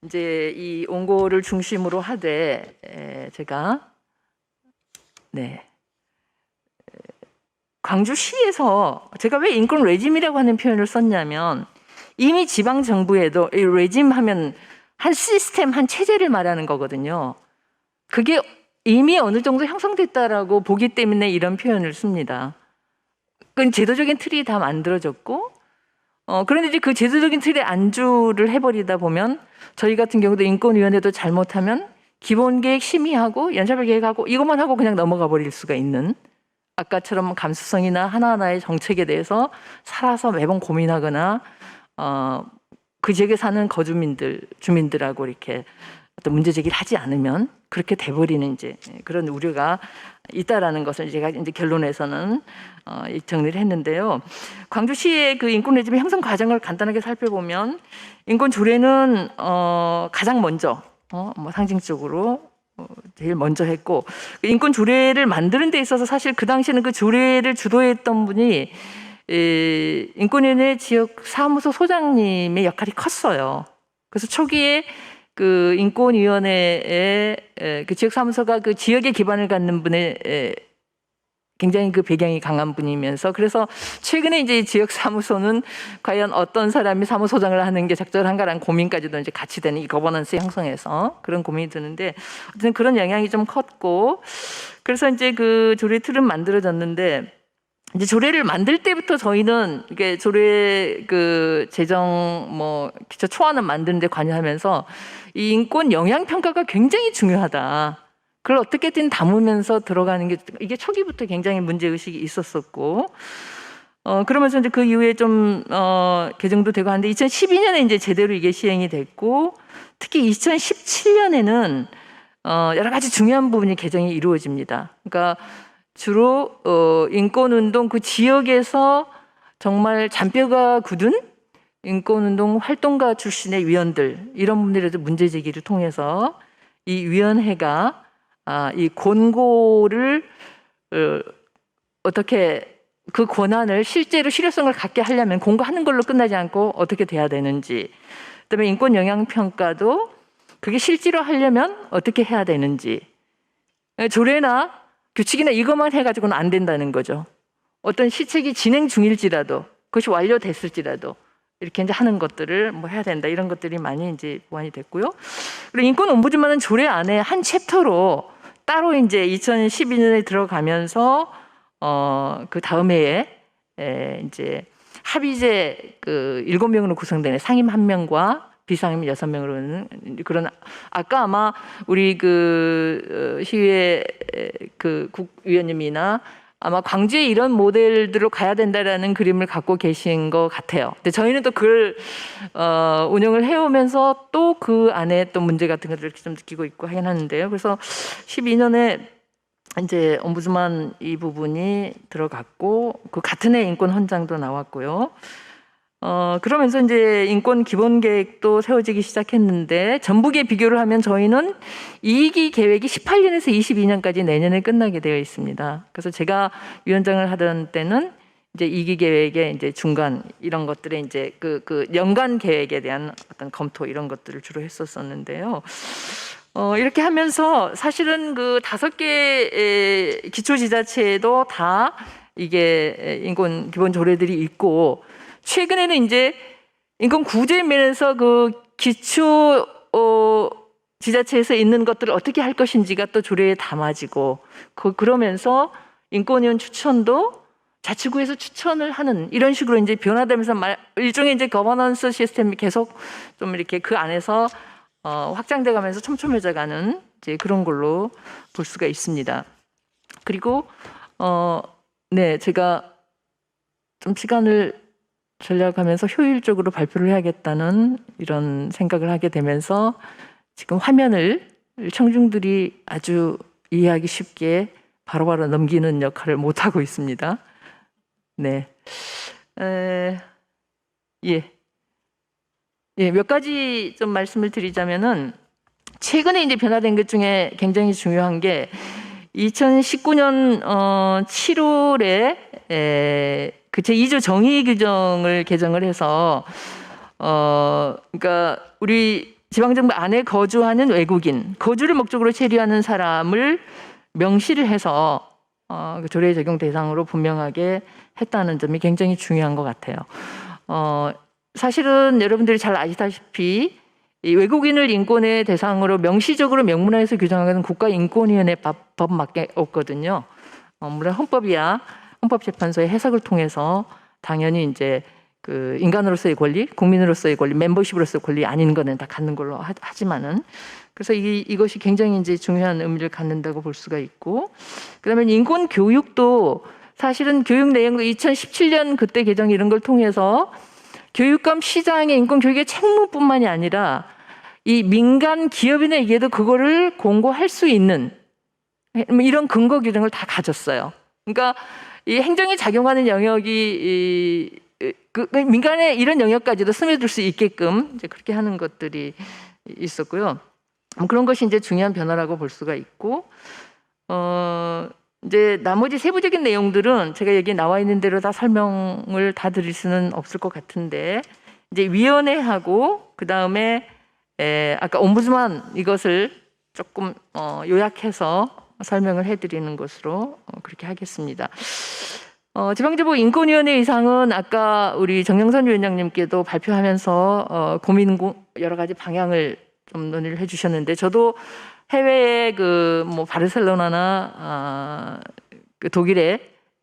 이제 이 원고를 중심으로 하되 제가 광주시에서 제가 왜 인권 레짐이라고 하는 표현을 썼냐면 이미 지방 정부에도 이 레짐 하면 한 시스템, 한 체제를 말하는 거거든요. 그게 이미 어느 정도 형성됐다라고 보기 때문에 이런 표현을 씁니다. 그건 제도적인 틀이 다 만들어졌고 그런데 이제 그 제도적인 틀에 안주를 해버리다 보면 저희 같은 경우도 인권위원회도 잘못하면 기본계획 심의하고 연차별 계획하고 이것만 하고 그냥 넘어가 버릴 수가 있는 아까처럼 감수성이나 하나하나의 정책에 대해서 살아서 매번 고민하거나 그 지역에 사는 주민들하고 이렇게 어떤 문제 제기를 하지 않으면 그렇게 돼버리는 이제 그런 우려가 있다라는 것을 제가 이제 결론에서는 정리를 했는데요. 광주시의 그 인권 레짐의 형성 과정을 간단하게 살펴보면 인권 조례는 가장 먼저 뭐 상징적으로 제일 먼저 했고 인권 조례를 만드는 데 있어서 사실 그 당시에는 그 조례를 주도했던 분이 인권위원회 지역 사무소 소장님의 역할이 컸어요. 그래서 초기에 그 인권위원회의 그 지역 사무소가 그 지역에 기반을 갖는 분의 굉장히 그 배경이 강한 분이면서 그래서 최근에 이제 지역 사무소는 과연 어떤 사람이 사무소장을 하는 게 적절한가라는 고민까지도 이제 같이 되는 이 거버넌스 형성에서 그런 고민이 드는데 어쨌든 그런 영향이 좀 컸고 그래서 이제 그 조례 틀은 만들어졌는데 이제 조례를 만들 때부터 저희는 이게 조례 그 제정 뭐 기초 초안을 만드는 데 관여하면서 이 인권 영향 평가가 굉장히 중요하다. 그걸 어떻게든 담으면서 들어가는 게 이게 초기부터 굉장히 문제 의식이 있었었고 그러면서 이제 그 이후에 좀 개정도 되고 하는데 2012년에 이제 제대로 이게 시행이 됐고 특히 2017년에는 여러 가지 중요한 부분이 개정이 이루어집니다. 그러니까 주로 인권운동 그 지역에서 정말 잔뼈가 굳은 인권운동 활동가 출신의 위원들 이런 분들에도 문제 제기를 통해서 이 위원회가 이 권고를 어떻게 그 권한을 실제로 실효성을 갖게 하려면 권고하는 걸로 끝나지 않고 어떻게 돼야 되는지 그다음에 인권 영향 평가도 그게 실제로 하려면 어떻게 해야 되는지 조례나 규칙이나 이것만 해가지고는 안 된다는 거죠. 어떤 시책이 진행 중일지라도 그것이 완료됐을지라도 이렇게 이제 하는 것들을 뭐 해야 된다 이런 것들이 많이 이제 보완이 됐고요. 그리고 인권 옴부드만은 조례 안에 한 챕터로 따로 이제 2012년에 들어가면서 그 다음 해에 이제 합의제 그 7명으로 구성되는 상임 1명과 비상임 6명으로는 그런 아까 아마 우리 그 시의회 그 국위원님이나 아마 광주에 이런 모델들로 가야 된다라는 그림을 갖고 계신 것 같아요. 근데 저희는 또 그걸 운영을 해오면서 또 그 안에 또 문제 같은 것들을 좀 느끼고 있고 하긴 하는데요. 그래서 12년에 이제 옴부즈만 이 부분이 들어갔고 그 같은 해 인권 헌장도 나왔고요. 그러면서 이제 인권 기본 계획도 세워지기 시작했는데 전북에 비교를 하면 저희는 2기 계획이 18년에서 22년까지 내년에 끝나게 되어 있습니다. 그래서 제가 위원장을 하던 때는 이제 2기 계획의 이제 중간 이런 것들에 이제 그 연간 계획에 대한 어떤 검토 이런 것들을 주로 했었었는데요. 이렇게 하면서 사실은 그 5개의 기초지자체에도 다 이게 인권 기본 조례들이 있고 최근에는 이제 인권 구제 면에서 그 기초 지자체에서 있는 것들을 어떻게 할 것인지가 또 조례에 담아지고 그러면서 인권위원 추천도 자치구에서 추천을 하는 이런 식으로 이제 변화되면서 일종의 이제 거버넌스 시스템이 계속 좀 이렇게 그 안에서 확장돼 가면서 촘촘해져 가는 이제 그런 걸로 볼 수가 있습니다. 그리고 네, 제가 좀 시간을 전략하면서 효율적으로 발표를 해야겠다는 이런 생각을 하게 되면서 지금 화면을 청중들이 아주 이해하기 쉽게 바로바로 넘기는 역할을 못하고 있습니다. 네. 몇 가지 좀 말씀을 드리자면은 최근에 이제 변화된 것 중에 굉장히 중요한 게 2019년 7월에 그 제2조 정의 규정을 개정을 해서 그러니까 우리 지방정부 안에 거주하는 외국인, 거주를 목적으로 체류하는 사람을 명시를 해서 그 조례 적용 대상으로 분명하게 했다는 점이 굉장히 중요한 것 같아요. 사실은 여러분들이 잘 아시다시피 이 외국인을 인권의 대상으로 명시적으로 명문화해서 규정하는 국가인권위원회 법밖에 없거든요. 물론 헌법이야 헌법재판소의 해석을 통해서 당연히 이제 그 인간으로서의 권리, 국민으로서의 권리, 멤버십으로서의 권리 아닌 거는 다 갖는 걸로 하지만은 그래서 이것이 굉장히 이제 중요한 의미를 갖는다고 볼 수가 있고, 그다음에 인권 교육도 사실은 교육 내용도 2017년 그때 개정 이런 걸 통해서 교육감 시장의 인권 교육의 책무뿐만이 아니라 이 민간 기업인에게도 그거를 공고할 수 있는 이런 근거 규정을 다 가졌어요. 그러니까 이 행정이 작용하는 영역이 그 민간의 이런 영역까지도 스며들 수 있게끔 이제 그렇게 하는 것들이 있었고요. 그런 것이 이제 중요한 변화라고 볼 수가 있고, 이제 나머지 세부적인 내용들은 제가 여기 나와 있는 대로 다 설명을 다 드릴 수는 없을 것 같은데, 이제 위원회하고 그 다음에 아까 옴부즈만 이것을 조금 요약해서 설명을 해드리는 것으로 그렇게 하겠습니다. 지방정부 인권위원회 의상은 아까 우리 정영선 위원장님께도 발표하면서 고민 여러 가지 방향을 좀 논의를 해주셨는데, 저도 해외의 그 뭐 바르셀로나나 그 독일의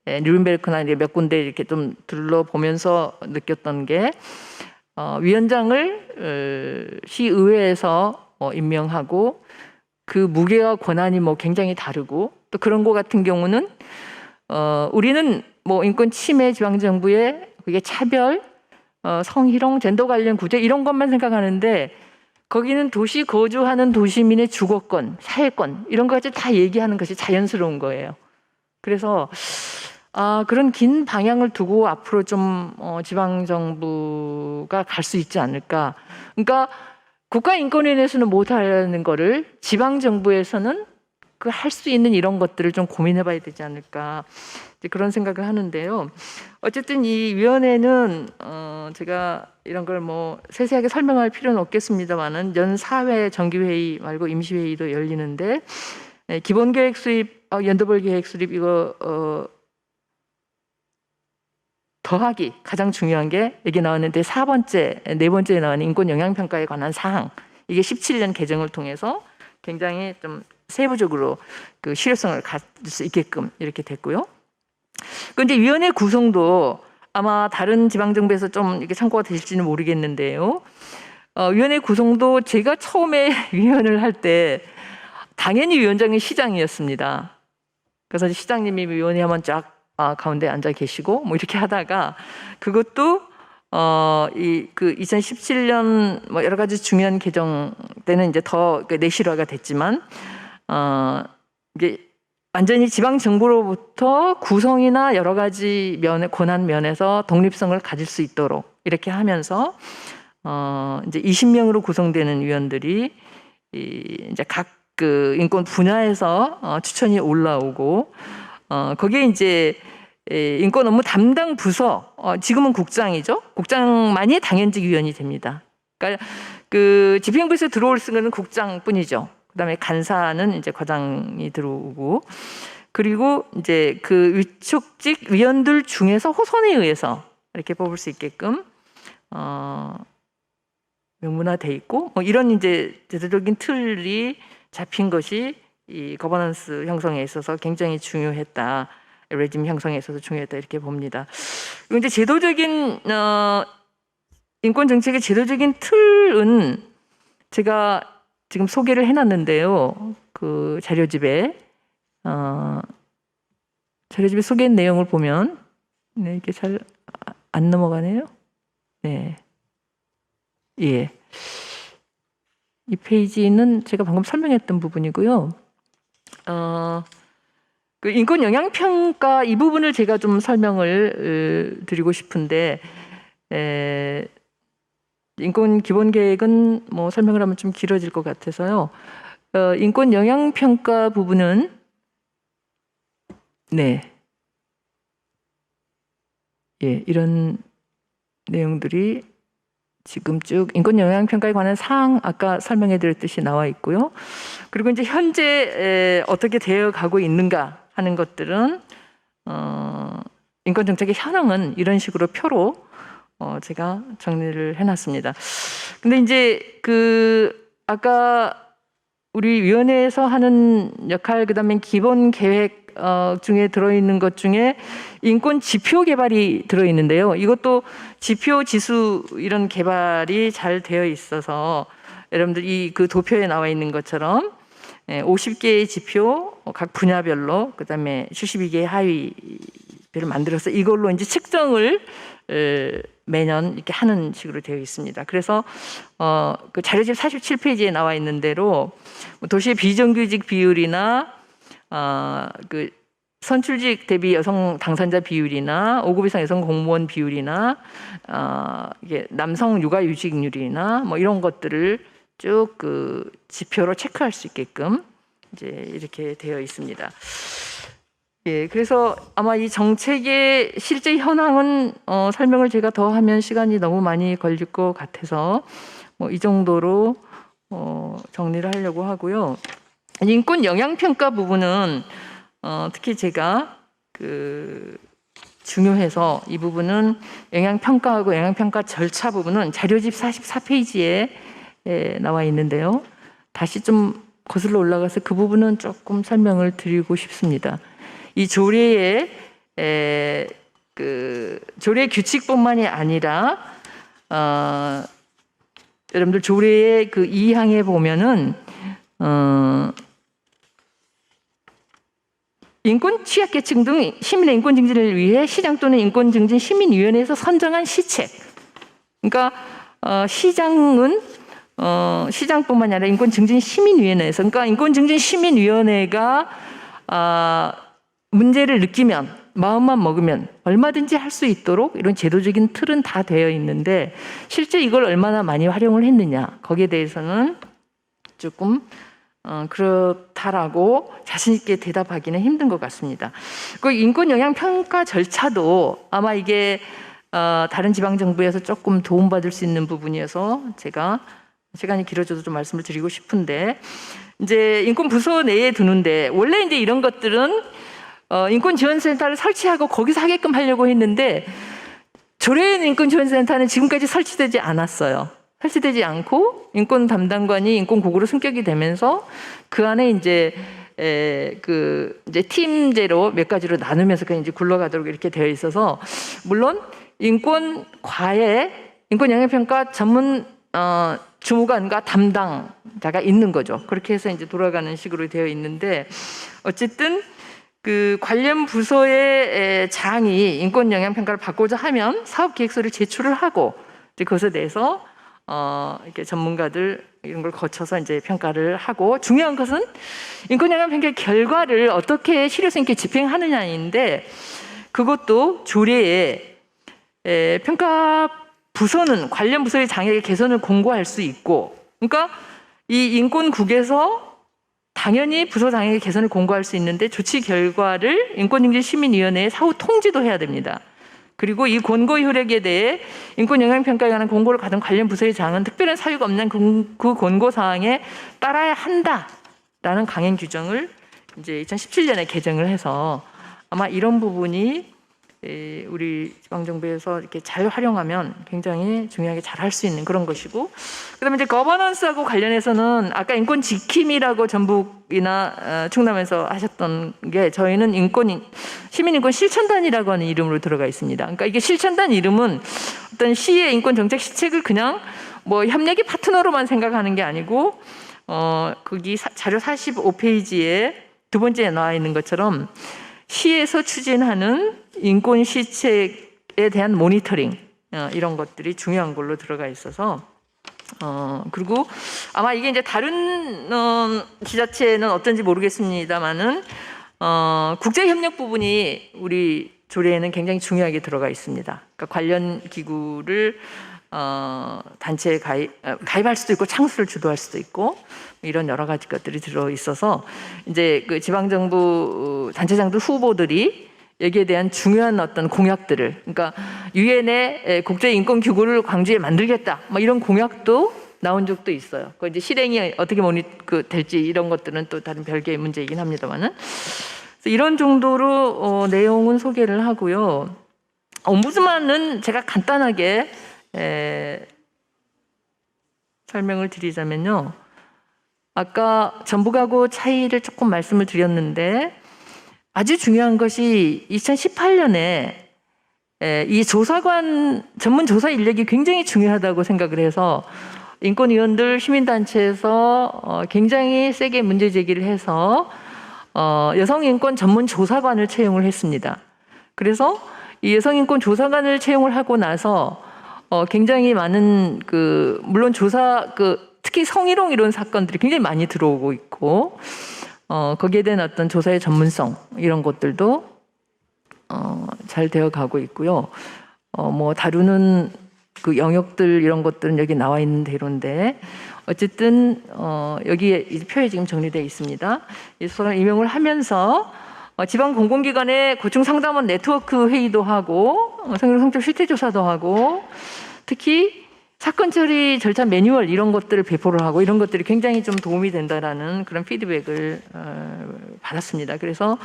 뉘른베르크나 이제 몇 군데 이렇게 좀 둘러보면서 느꼈던 게 위원장을 시의회에서 임명하고 그 무게와 권한이 뭐 굉장히 다르고, 또 그런 거 같은 경우는 우리는 뭐 인권 침해 지방정부의 그게 차별, 성희롱, 젠더 관련 구제 이런 것만 생각하는데, 거기는 도시 거주하는 도시민의 주거권, 사회권 이런 것까지 다 얘기하는 것이 자연스러운 거예요. 그래서 그런 긴 방향을 두고 앞으로 좀 지방정부가 갈 수 있지 않을까. 그러니까 국가인권위원회에서는 못하는 거를 지방정부에서는 그 할 수 있는 이런 것들을 좀 고민해봐야 되지 않을까, 이제 그런 생각을 하는데요. 어쨌든 이 위원회는 제가 이런 걸 뭐 세세하게 설명할 필요는 없겠습니다만은 연 4회 정기회의 말고 임시회의도 열리는데, 기본계획 수립, 연도별 계획 수립 이거 더하기 가장 중요한 게 여기 나왔는데 네 번째에 나온 인권 영향평가에 관한 사항, 이게 17년 개정을 통해서 굉장히 좀 세부적으로 그 실효성을 가질 수 있게끔 이렇게 됐고요. 그런데 위원회 구성도 아마 다른 지방정부에서 좀 이렇게 참고가 되실지는 모르겠는데요. 위원회 구성도 제가 처음에 위원을 할 때 당연히 위원장이 시장이었습니다. 그래서 시장님이 위원회 하면 쫙 가운데 앉아 계시고 뭐 이렇게 하다가 그것도 그 2017년 뭐 여러 가지 중요한 개정 때는 이제 더 내실화가 됐지만 이게 완전히 지방 정부로부터 구성이나 여러 가지 권한 면에서 독립성을 가질 수 있도록 이렇게 하면서 이제 20명으로 구성되는 위원들이 이제 각 그 인권 분야에서 추천이 올라오고 거기에 이제 인권 업무 담당 부서 지금은 국장이죠. 국장만이 당연직 위원이 됩니다. 그러니까 그 집행부에서 들어올 수는 국장뿐이죠. 그다음에 간사는 이제 과장이 들어오고 그리고 이제 그 위촉직 위원들 중에서 호선에 의해서 이렇게 뽑을 수 있게끔 명문화돼 있고 뭐 이런 이제 제도적인 틀이 잡힌 것이 이 거버넌스 형성에 있어서 굉장히 중요했다. 레짐 형성에 있어서 중요했다 이렇게 봅니다. 그리고 이제 제도적인 인권 정책의 제도적인 틀은 제가 지금 소개를 해놨는데요. 그 자료집에 소개한 내용을 보면 네, 이게 잘 안 넘어가네요. 네, 예. 이 페이지는 제가 방금 설명했던 부분이고요. 그 인권 영향 평가 이 부분을 제가 좀 설명을 드리고 싶은데 인권 기본 계획은 뭐 설명을 하면 좀 길어질 것 같아서요. 인권 영향 평가 부분은 네, 예, 이런 내용들이 지금 쭉 인권 영향 평가에 관한 사항 아까 설명해 드렸듯이 나와 있고요. 그리고 이제 현재 어떻게 되어 가고 있는가 하는 것들은 인권 정책의 현황은 이런 식으로 표로 제가 정리를 해놨습니다. 근데 이제 그 아까 우리 위원회에서 하는 역할 그다음에 기본 계획 중에 들어있는 것 중에 인권 지표 개발이 들어있는데요. 이것도 지표 지수 이런 개발이 잘 되어 있어서 여러분들 이 그 도표에 나와 있는 것처럼 50개의 지표 각 분야별로 그다음에 72개의 하위별을 만들어서 이걸로 이제 측정을 매년 이렇게 하는 식으로 되어 있습니다. 그래서 그 자료집 47페이지에 나와 있는 대로 도시의 비정규직 비율이나 그 선출직 대비 여성 당선자 비율이나 5급 이상 여성 공무원 비율이나 이게 남성 육아휴직률이나 뭐 이런 것들을 쭉 그 지표로 체크할 수 있게끔 이제 이렇게 되어 있습니다. 예, 그래서 아마 이 정책의 실제 현황은 설명을 제가 더 하면 시간이 너무 많이 걸릴 것 같아서 뭐 이 정도로 정리를 하려고 하고요. 인권 영향 평가 부분은 특히 제가 그 중요해서 이 부분은 영향 평가하고 영향 평가 절차 부분은 자료집 44페이지에 나와 있는데요. 다시 좀 거슬러 올라가서 그 부분은 조금 설명을 드리고 싶습니다. 이 조례의 그 조례 규칙뿐만이 아니라 여러분들 조례의 그 2항에 보면은 인권 취약계층 등 시민의 인권 증진을 위해 시장 또는 인권 증진 시민위원회에서 선정한 시책. 그러니까 시장은 시장뿐만이 아니라 인권 증진 시민위원회에서 그러니까 인권 증진 시민위원회가 문제를 느끼면 마음만 먹으면 얼마든지 할 수 있도록 이런 제도적인 틀은 다 되어 있는데 실제 이걸 얼마나 많이 활용을 했느냐 거기에 대해서는 조금 그렇다라고 자신 있게 대답하기는 힘든 것 같습니다. 그 인권 영향 평가 절차도 아마 이게 다른 지방 정부에서 조금 도움받을 수 있는 부분이어서 제가 시간이 길어져도 좀 말씀을 드리고 싶은데 이제 인권 부서 내에 두는데 원래 이제 이런 것들은 인권지원센터를 설치하고 거기서 하게끔 하려고 했는데 조례 인권지원센터는 지금까지 설치되지 않았어요. 설치되지 않고 인권 담당관이 인권국으로 승격이 되면서 그 안에 이제 이제 팀제로 몇 가지로 나누면서 그냥 이제 굴러가도록 이렇게 되어 있어서 물론 인권과에 인권 영향평가 전문 주무관과 담당자가 있는 거죠. 그렇게 해서 이제 돌아가는 식으로 되어 있는데 어쨌든 그 관련 부서의 장이 인권 영향 평가를 받고자 하면 사업 계획서를 제출을 하고 이제 그것에 대해서 이렇게 전문가들 이런 걸 거쳐서 이제 평가를 하고, 중요한 것은 인권 영향 평가 결과를 어떻게 실효성 있게 집행하느냐인데, 그것도 조례에 평가 부서는 관련 부서의 장에게 개선을 공고할 수 있고, 그러니까 이 인권국에서 당연히 부서장에게 개선을 공고할 수 있는데 조치 결과를 인권중재시민위원회에 사후 통지도 해야 됩니다. 그리고 이 권고 효력에 대해 인권영향평가에 관한 공고를 받은 관련 부서의 장은 특별한 사유가 없는 그 권고 사항에 따라야 한다라는 강행 규정을 이제 2017년에 개정을 해서 아마 이런 부분이 우리 지방정부에서 이렇게 잘 활용하면 굉장히 중요하게 잘 할 수 있는 그런 것이고, 그다음에 이제 거버넌스하고 관련해서는 아까 인권 지킴이라고 전북이나 충남에서 하셨던 게, 저희는 시민인권 실천단이라고 하는 이름으로 들어가 있습니다. 그러니까 이게 실천단 이름은 어떤 시의 인권 정책 시책을 그냥 뭐 협력의 파트너로만 생각하는 게 아니고, 거기 자료 45페이지에 두 번째에 나와 있는 것처럼 시에서 추진하는 인권 시책에 대한 모니터링, 이런 것들이 중요한 걸로 들어가 있어서, 그리고 아마 이게 이제 다른 지자체는 어떤지 모르겠습니다만은 국제 협력 부분이 우리 조례에는 굉장히 중요하게 들어가 있습니다. 그러니까 관련 기구를 단체에 가입할 수도 있고 창수를 주도할 수도 있고 이런 여러 가지 것들이 들어 있어서, 이제 그 지방정부 단체장들 후보들이 여기에 대한 중요한 어떤 공약들을, 그러니까 유엔의 국제인권기구를 광주에 만들겠다, 뭐 이런 공약도 나온 적도 있어요. 그 이제 실행이 어떻게 될지 이런 것들은 또 다른 별개의 문제이긴 합니다만은, 이런 정도로 내용은 소개를 하고요. 옴부드만은 제가 간단하게 설명을 드리자면요. 아까 전북하고 차이를 조금 말씀을 드렸는데, 아주 중요한 것이 2018년에 이 전문 조사 인력이 굉장히 중요하다고 생각을 해서 인권위원들 시민단체에서 굉장히 세게 문제 제기를 해서 여성인권 전문 조사관을 채용을 했습니다. 그래서 이 여성인권 조사관을 채용을 하고 나서 굉장히 많은 물론 특히 성희롱 이런 사건들이 굉장히 많이 들어오고 있고, 거기에 대한 어떤 조사의 전문성 이런 것들도 잘 되어 가고 있고요. 뭐 다루는 그 영역들 이런 것들은 여기 나와 있는 대로인데, 어쨌든 여기에 표에 지금 정리되어 있습니다. 이 수사관 임명을 하면서 지방 공공기관의 고충 상담원 네트워크 회의도 하고 성적 실태 조사도 하고, 특히 사건 처리 절차 매뉴얼 이런 것들을 배포를 하고, 이런 것들이 굉장히 좀 도움이 된다라는 그런 피드백을 받았습니다. 그래서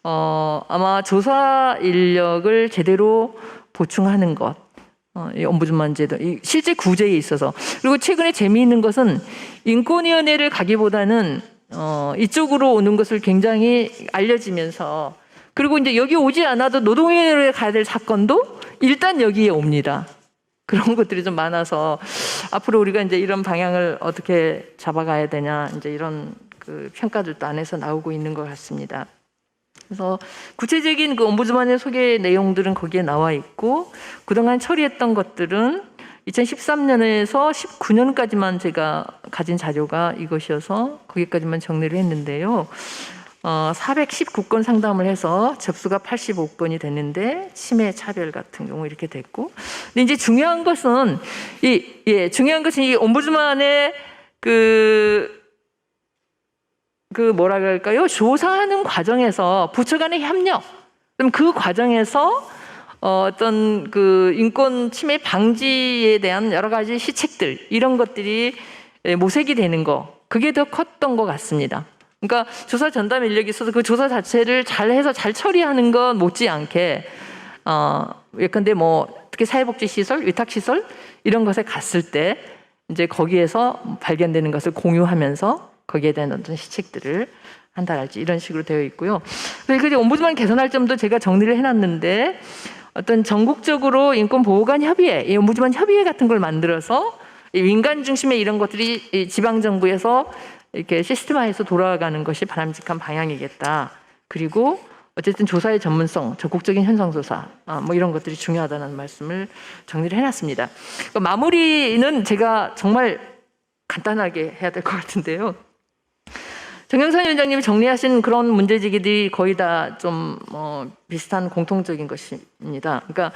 아마 조사 인력을 제대로 보충하는 것, 이 옴부드만 제도, 실제 구제에 있어서, 그리고 최근에 재미있는 것은 인권위원회를 가기보다는 이쪽으로 오는 것을 굉장히 알려지면서, 그리고 이제 여기 오지 않아도 노동위원회에 가야 될 사건도 일단 여기에 옵니다. 그런 것들이 좀 많아서 앞으로 우리가 이제 이런 방향을 어떻게 잡아가야 되냐, 이제 이런 그 평가들도 안에서 나오고 있는 것 같습니다. 그래서 구체적인 그 옴부드만의 소개 내용들은 거기에 나와 있고, 그동안 처리했던 것들은 2013년에서 19년까지만 제가 가진 자료가 이것이어서 거기까지만 정리를 했는데요. 419건 상담을 해서 접수가 85건이 됐는데 치매, 차별 같은 경우 이렇게 됐고, 근데 이제 중요한 것은 이 옴부드만의 뭐라 그럴까요? 조사하는 과정에서 부처 간의 협력, 그럼 그 과정에서 어떤 그 인권 침해 방지에 대한 여러 가지 시책들 이런 것들이 모색이 되는 거, 그게 더 컸던 것 같습니다. 그러니까 조사 전담 인력이 있어서 그 조사 자체를 잘해서 잘 처리하는 건 못지않게 예컨대 뭐 특히 사회복지시설, 위탁시설 이런 것에 갔을 때 이제 거기에서 발견되는 것을 공유하면서 거기에 대한 어떤 시책들을 한다랄지 이런 식으로 되어 있고요. 그래서 이제 옴부드만 개선할 점도 제가 정리를 해놨는데, 어떤 전국적으로 인권보호관 협의회, 이 옴부드만 협의회 같은 걸 만들어서 민간 중심의 이런 것들이 지방 정부에서 이렇게 시스템화해서 돌아가는 것이 바람직한 방향이겠다. 그리고 어쨌든 조사의 전문성, 적극적인 현장 조사, 뭐 이런 것들이 중요하다는 말씀을 정리를 해놨습니다. 그러니까 마무리는 제가 정말 간단하게 해야 될 것 같은데요. 정영선 위원장님이 정리하신 그런 문제지기들이 거의 다 좀 비슷한 공통적인 것입니다. 그러니까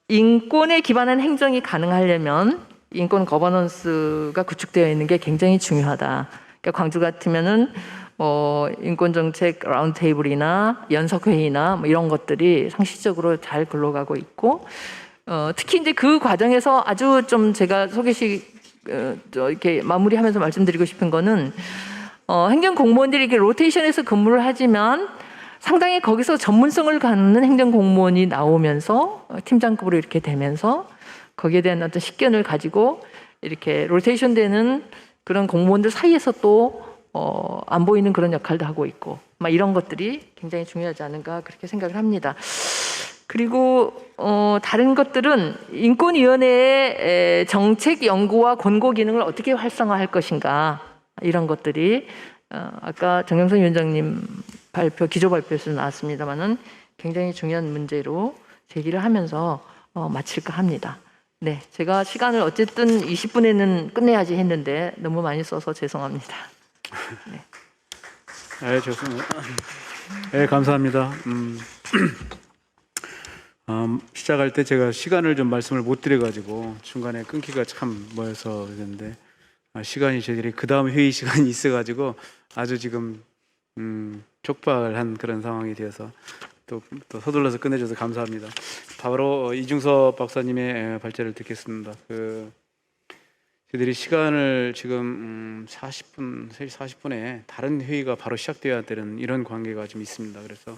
인권에 기반한 행정이 가능하려면 인권 거버넌스가 구축되어 있는 게 굉장히 중요하다. 그러니까 광주 같으면은 인권정책 라운드테이블이나 연석회의나 뭐 이런 것들이 상시적으로 잘 굴러가고 있고, 특히 이제 그 과정에서 아주 좀 제가 이렇게 마무리하면서 말씀드리고 싶은 거는, 행정 공무원들이 이렇게 로테이션에서 근무를 하지만 상당히 거기서 전문성을 갖는 행정 공무원이 나오면서 팀장급으로 이렇게 되면서 거기에 대한 어떤 식견을 가지고 이렇게 로테이션 되는 그런 공무원들 사이에서 또 안 보이는 그런 역할도 하고 있고, 막 이런 것들이 굉장히 중요하지 않은가 그렇게 생각을 합니다. 그리고 다른 것들은 인권위원회의 정책 연구와 권고 기능을 어떻게 활성화할 것인가, 이런 것들이 아까 정영선 위원장님 기조 발표에서 나왔습니다만은 굉장히 중요한 문제로 제기를 하면서 마칠까 합니다. 네, 제가 시간을 어쨌든 20분에는 끝내야지 했는데 너무 많이 써서 죄송합니다. 네, 좋습니다. 네, 감사합니다. 시작할 때 제가 시간을 좀 말씀을 못 드려가지고 중간에 끊기가 참 뭐여서 그랬는데, 시간이 저희들이 그 다음 회의 시간이 있어가지고 아주 지금 촉박한 그런 상황이 되어서 또 서둘러서 끝내줘서 감사합니다. 바로 이중섭 박사님의 발제를 듣겠습니다. 저희들이 시간을 지금 40분, 3시 40분에 다른 회의가 바로 시작되어야 되는 이런 관계가 좀 있습니다. 그래서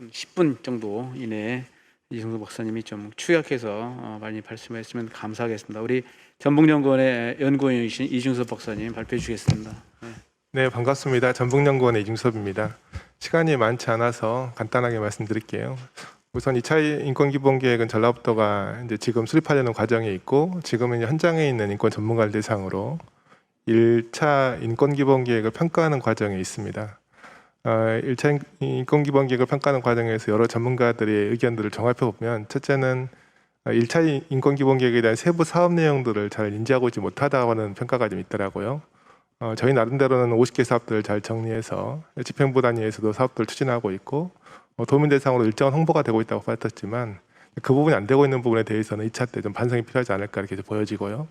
10분 정도 이내에 이중섭 박사님이 좀 축약해서 많이 말씀하셨으면 감사하겠습니다. 우리 전북연구원의 연구원이신 이중섭 박사님 발표해 주시겠습니다. 네, 반갑습니다. 전북연구원의 이중섭입니다. 시간이 많지 않아서 간단하게 말씀드릴게요. 우선 2차 인권기본계획은 전라북도가 이제 지금 수립하려는 과정에 있고, 지금은 이제 현장에 있는 인권 전문가를 대상으로 1차 인권기본계획을 평가하는 과정에 있습니다. 1차 인권기본계획을 평가하는 과정에서 여러 전문가들의 의견들을 종합해 보면, 첫째는 1차 인권기본계획에 대한 세부 사업 내용들을 잘 인지하고 있지 못하다고 하는 평가가 좀 있더라고요. 저희 나름대로는 50개 사업들을 잘 정리해서 집행부 단위에서도 사업들을 추진하고 있고, 도민 대상으로 일정한 홍보가 되고 있다고 밝혔지만, 그 부분이 안 되고 있는 부분에 대해서는 2차 때 좀 반성이 필요하지 않을까 이렇게 보여지고요.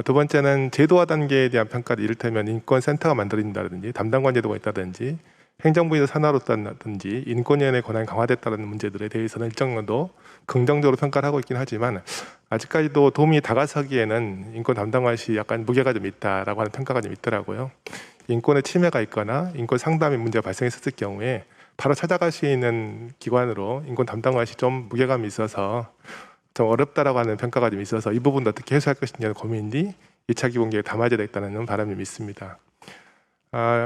두 번째는 제도화 단계에 대한 평가를, 이를테면 인권센터가 만들어진다든지 담당관 제도가 있다든지 행정부에서 산하로다든지 인권위원회 권한이 강화됐다는 문제들에 대해서는 일정 정도 긍정적으로 평가를 하고 있긴 하지만, 아직까지도 도민이 다가서기에는 인권 담당관이 약간 무게가 좀 있다라고 하는 평가가 좀 있더라고요. 인권의 침해가 있거나 인권 상담의 문제가 발생했을 경우에 바로 찾아갈 수 있는 기관으로 인권 담당관이 좀 무게감이 있어서 좀 어렵다라고 하는 평가가 좀 있어서, 이 부분도 어떻게 해소할 것이냐는 고민이 2차 기본계획에 담아져야 있다는 바람이 있습니다.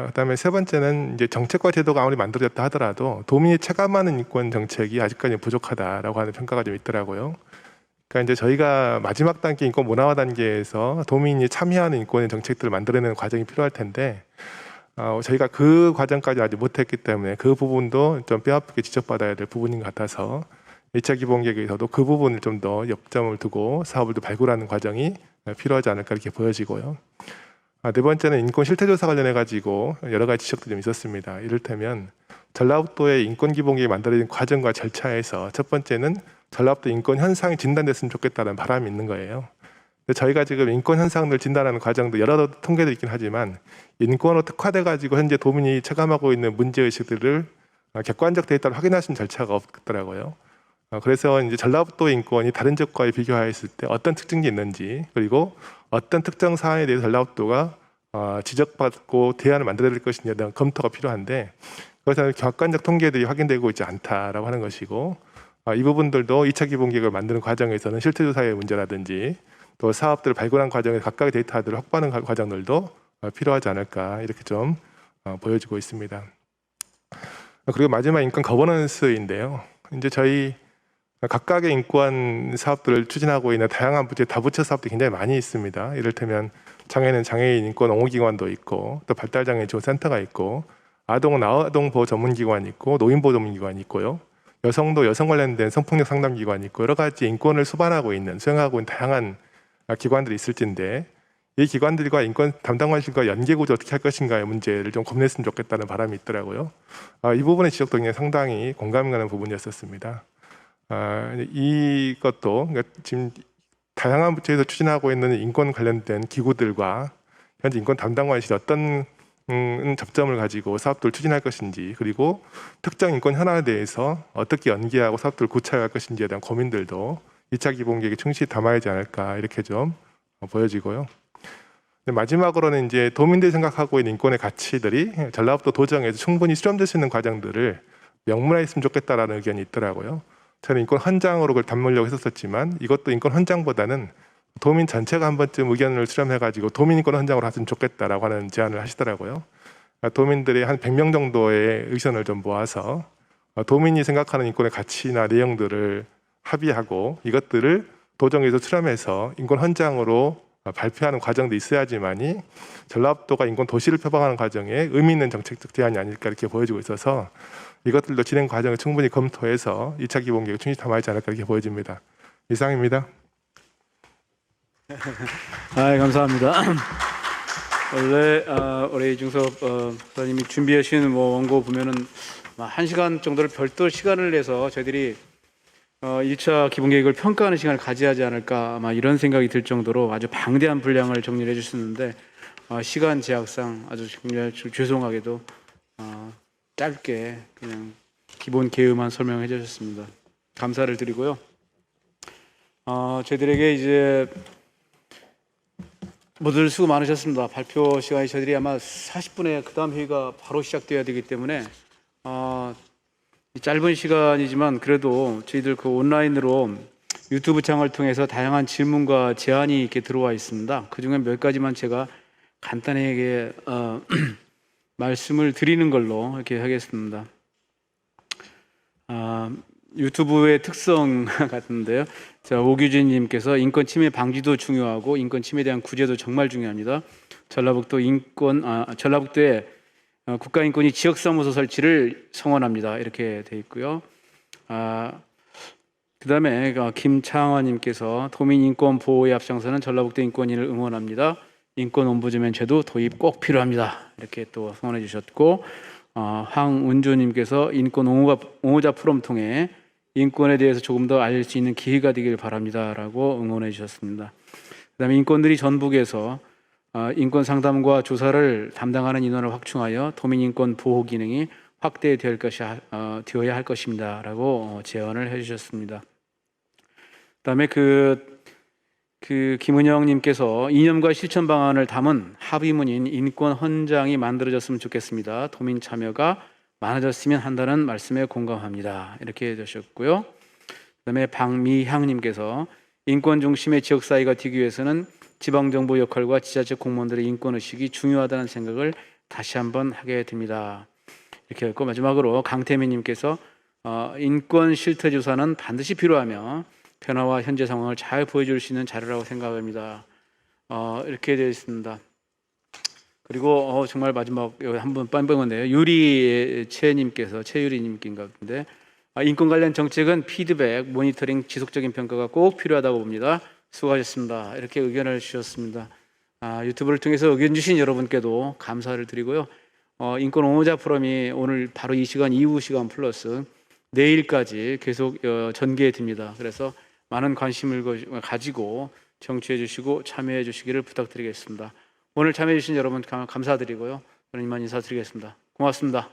그다음에 세 번째는 이제 정책과 제도가 아무리 만들어졌다 하더라도 도민이 체감하는 인권 정책이 아직까지 부족하다라고 하는 평가가 좀 있더라고요. 그러니까 이제 저희가 마지막 단계 인권 문화화 단계에서 도민이 참여하는 인권의 정책들을 만들어내는 과정이 필요할 텐데, 저희가 그 과정까지 아직 못했기 때문에 그 부분도 좀 뼈아프게 지적받아야 될 부분인 것 같아서 2차 기본계획에서도 그 부분을 좀 더 역점을 두고 사업을 또 발굴하는 과정이 필요하지 않을까 이렇게 보여지고요. 네 번째는 인권 실태조사 관련해 가지고 여러 가지 지적도 좀 있었습니다. 이를테면 전라북도의 인권 기본계획이 만들어진 과정과 절차에서 첫 번째는 전라북도 인권 현상이 진단됐으면 좋겠다는 바람이 있는 거예요. 저희가 지금 인권 현상을 진단하는 과정도 여러 통계도 있긴 하지만, 인권으로 특화돼 가지고 현재 도민이 체감하고 있는 문제 의식들을 객관적 데이터를 확인할 수 있는 절차가 없더라고요. 그래서 이제 전라북도 인권이 다른 지역과에 비교하였을 때 어떤 특징이 있는지, 그리고 어떤 특정 사안에 대해서 전라북도가 지적받고 대안을 만들어야 될 것인지에 대한 검토가 필요한데, 그것은 객관적 통계들이 확인되고 있지 않다라고 하는 것이고, 이 부분들도 2차 기본계획을 만드는 과정에서는 실태조사의 문제라든지 또 사업들을 발굴한 과정에 각각의 데이터들을 확보하는 과정들도 필요하지 않을까 이렇게 좀 보여지고 있습니다. 그리고 마지막 인권 거버넌스인데요. 이제 저희 각각의 인권 사업들을 추진하고 있는 다양한 부처 다부처 사업들이 굉장히 많이 있습니다. 이를테면 장애인 인권 옹호기관도 있고, 또 발달장애 지원센터가 있고, 아동보호 전문기관이 있고 노인보호 전문기관이 있고요. 여성도 여성 관련된 성폭력 상담기관이 있고 여러 가지 인권을 수반하고 있는 수행하고 있는 다양한 기관들이 있을진데 이 기관들과 인권 담당관실과 연계구조 어떻게 할 것인가의 문제를 좀 고민했으면 좋겠다는 바람이 있더라고요. 이 부분의 지적도 굉장히 상당히 공감이 가는 부분이었었습니다. 이것도 그러니까 지금 다양한 부처에서 추진하고 있는 인권 관련된 기구들과 현재 인권 담당관실이 어떤 접점을 가지고 사업들을 추진할 것인지 그리고 특정 인권 현안에 대해서 어떻게 연계하고 사업들을 구체화할 것인지에 대한 고민들도 2차 기본계획에 충실히 담아야 하지 않을까 이렇게 좀 보여지고요. 마지막으로는 이제 도민들이 생각하고 있는 인권의 가치들이 전라북도 도정에서 충분히 수렴될 수 있는 과정들을 명문화했으면 좋겠다라는 의견이 있더라고요. 저는 인권 헌장으로 그걸 담으려고 했었지만 이것도 인권 헌장보다는 도민 전체가 한 번쯤 의견을 수렴해가지고 도민 인권 헌장으로 했으면 좋겠다라고 하는 제안을 하시더라고요. 도민들의 한 100명 정도의 의견을 좀 모아서 도민이 생각하는 인권의 가치나 내용들을 합의하고 이것들을 도정에서 수렴해서 인권 헌장으로 발표하는 과정도 있어야지만이 전라북도가 인권 도시를 표방하는 과정에 의미 있는 정책적 대안이 아닐까 이렇게 보여지고 있어서 이것들도 진행 과정을 충분히 검토해서 2차 기본계획을 충실히 담아야 하지 않을까 이렇게 보여집니다. 이상입니다. 감사합니다. 원래 우리 이중섭 박사님이 준비하신 원고 보면은 1시간 정도를 별도 시간을 내서 저희들이 1차 기본계획을 평가하는 시간을 가져야 하지 않을까 아마 이런 생각이 들 정도로 아주 방대한 분량을 정리를 해주셨는데 시간 제약상 아주 정말 죄송하게도 짧게 그냥 기본 개요만 설명해 주셨습니다. 감사를 드리고요. 저희들에게 이제 모두들 수고 많으셨습니다. 발표 시간이 저희들이 아마 40분에 그 다음 회의가 바로 시작돼야 되기 때문에 짧은 시간이지만 그래도 저희들 그 온라인으로 유튜브 창을 통해서 다양한 질문과 제안이 이렇게 들어와 있습니다. 그 중에 몇 가지만 제가 간단하게 말씀을 드리는 걸로 이렇게 하겠습니다. 유튜브의 특성 같은데요. 자, 오규진님께서 인권 침해 방지도 중요하고 인권 침해에 대한 구제도 정말 중요합니다. 전라북도에 국가인권위 지역사무소 설치를 성원합니다. 이렇게 돼 있고요. 그다음에 김창환님께서 도민 인권 보호에 앞장서는 전라북도 인권위를 응원합니다. 인권 옴부즈맨 제도 도입 꼭 필요합니다. 이렇게 또 성원해 주셨고 황운주님께서 인권 옹호자 포럼 통해 인권에 대해서 조금 더 알 수 있는 기회가 되길 바랍니다라고 응원해 주셨습니다. 그다음에 인권들이 전북에서 인권 상담과 조사를 담당하는 인원을 확충하여 도민 인권 보호 기능이 확대되어야 할 것입니다라고 제언을 해주셨습니다. 그다음에 김은영님께서 이념과 실천 방안을 담은 합의문인 인권 헌장이 만들어졌으면 좋겠습니다. 도민 참여가 많아졌으면 한다는 말씀에 공감합니다. 이렇게 해주셨고요. 그다음에 박미향님께서 인권 중심의 지역 사회가 되기 위해서는 지방정부 역할과 지자체 공무원들의 인권의식이 중요하다는 생각을 다시 한번 하게 됩니다. 이렇게 했고 마지막으로 강태민님께서 인권 실태 조사는 반드시 필요하며 변화와 현재 상황을 잘 보여줄 수 있는 자료라고 생각합니다. 이렇게 되어 있습니다. 그리고 정말 마지막 한번 뻔뻔한데요. 최유리님께서 같은데 인권 관련 정책은 피드백, 모니터링, 지속적인 평가가 꼭 필요하다고 봅니다. 수고하셨습니다. 이렇게 의견을 주셨습니다. 유튜브를 통해서 의견 주신 여러분께도 감사를 드리고요. 인권 옹호자 포럼이 오늘 바로 이 시간 이후 시간 플러스 내일까지 계속 전개됩니다. 그래서 많은 관심을 가지고 청취해 주시고 참여해 주시기를 부탁드리겠습니다. 오늘 참여해 주신 여러분 감사드리고요. 저는 이만 인사드리겠습니다. 고맙습니다.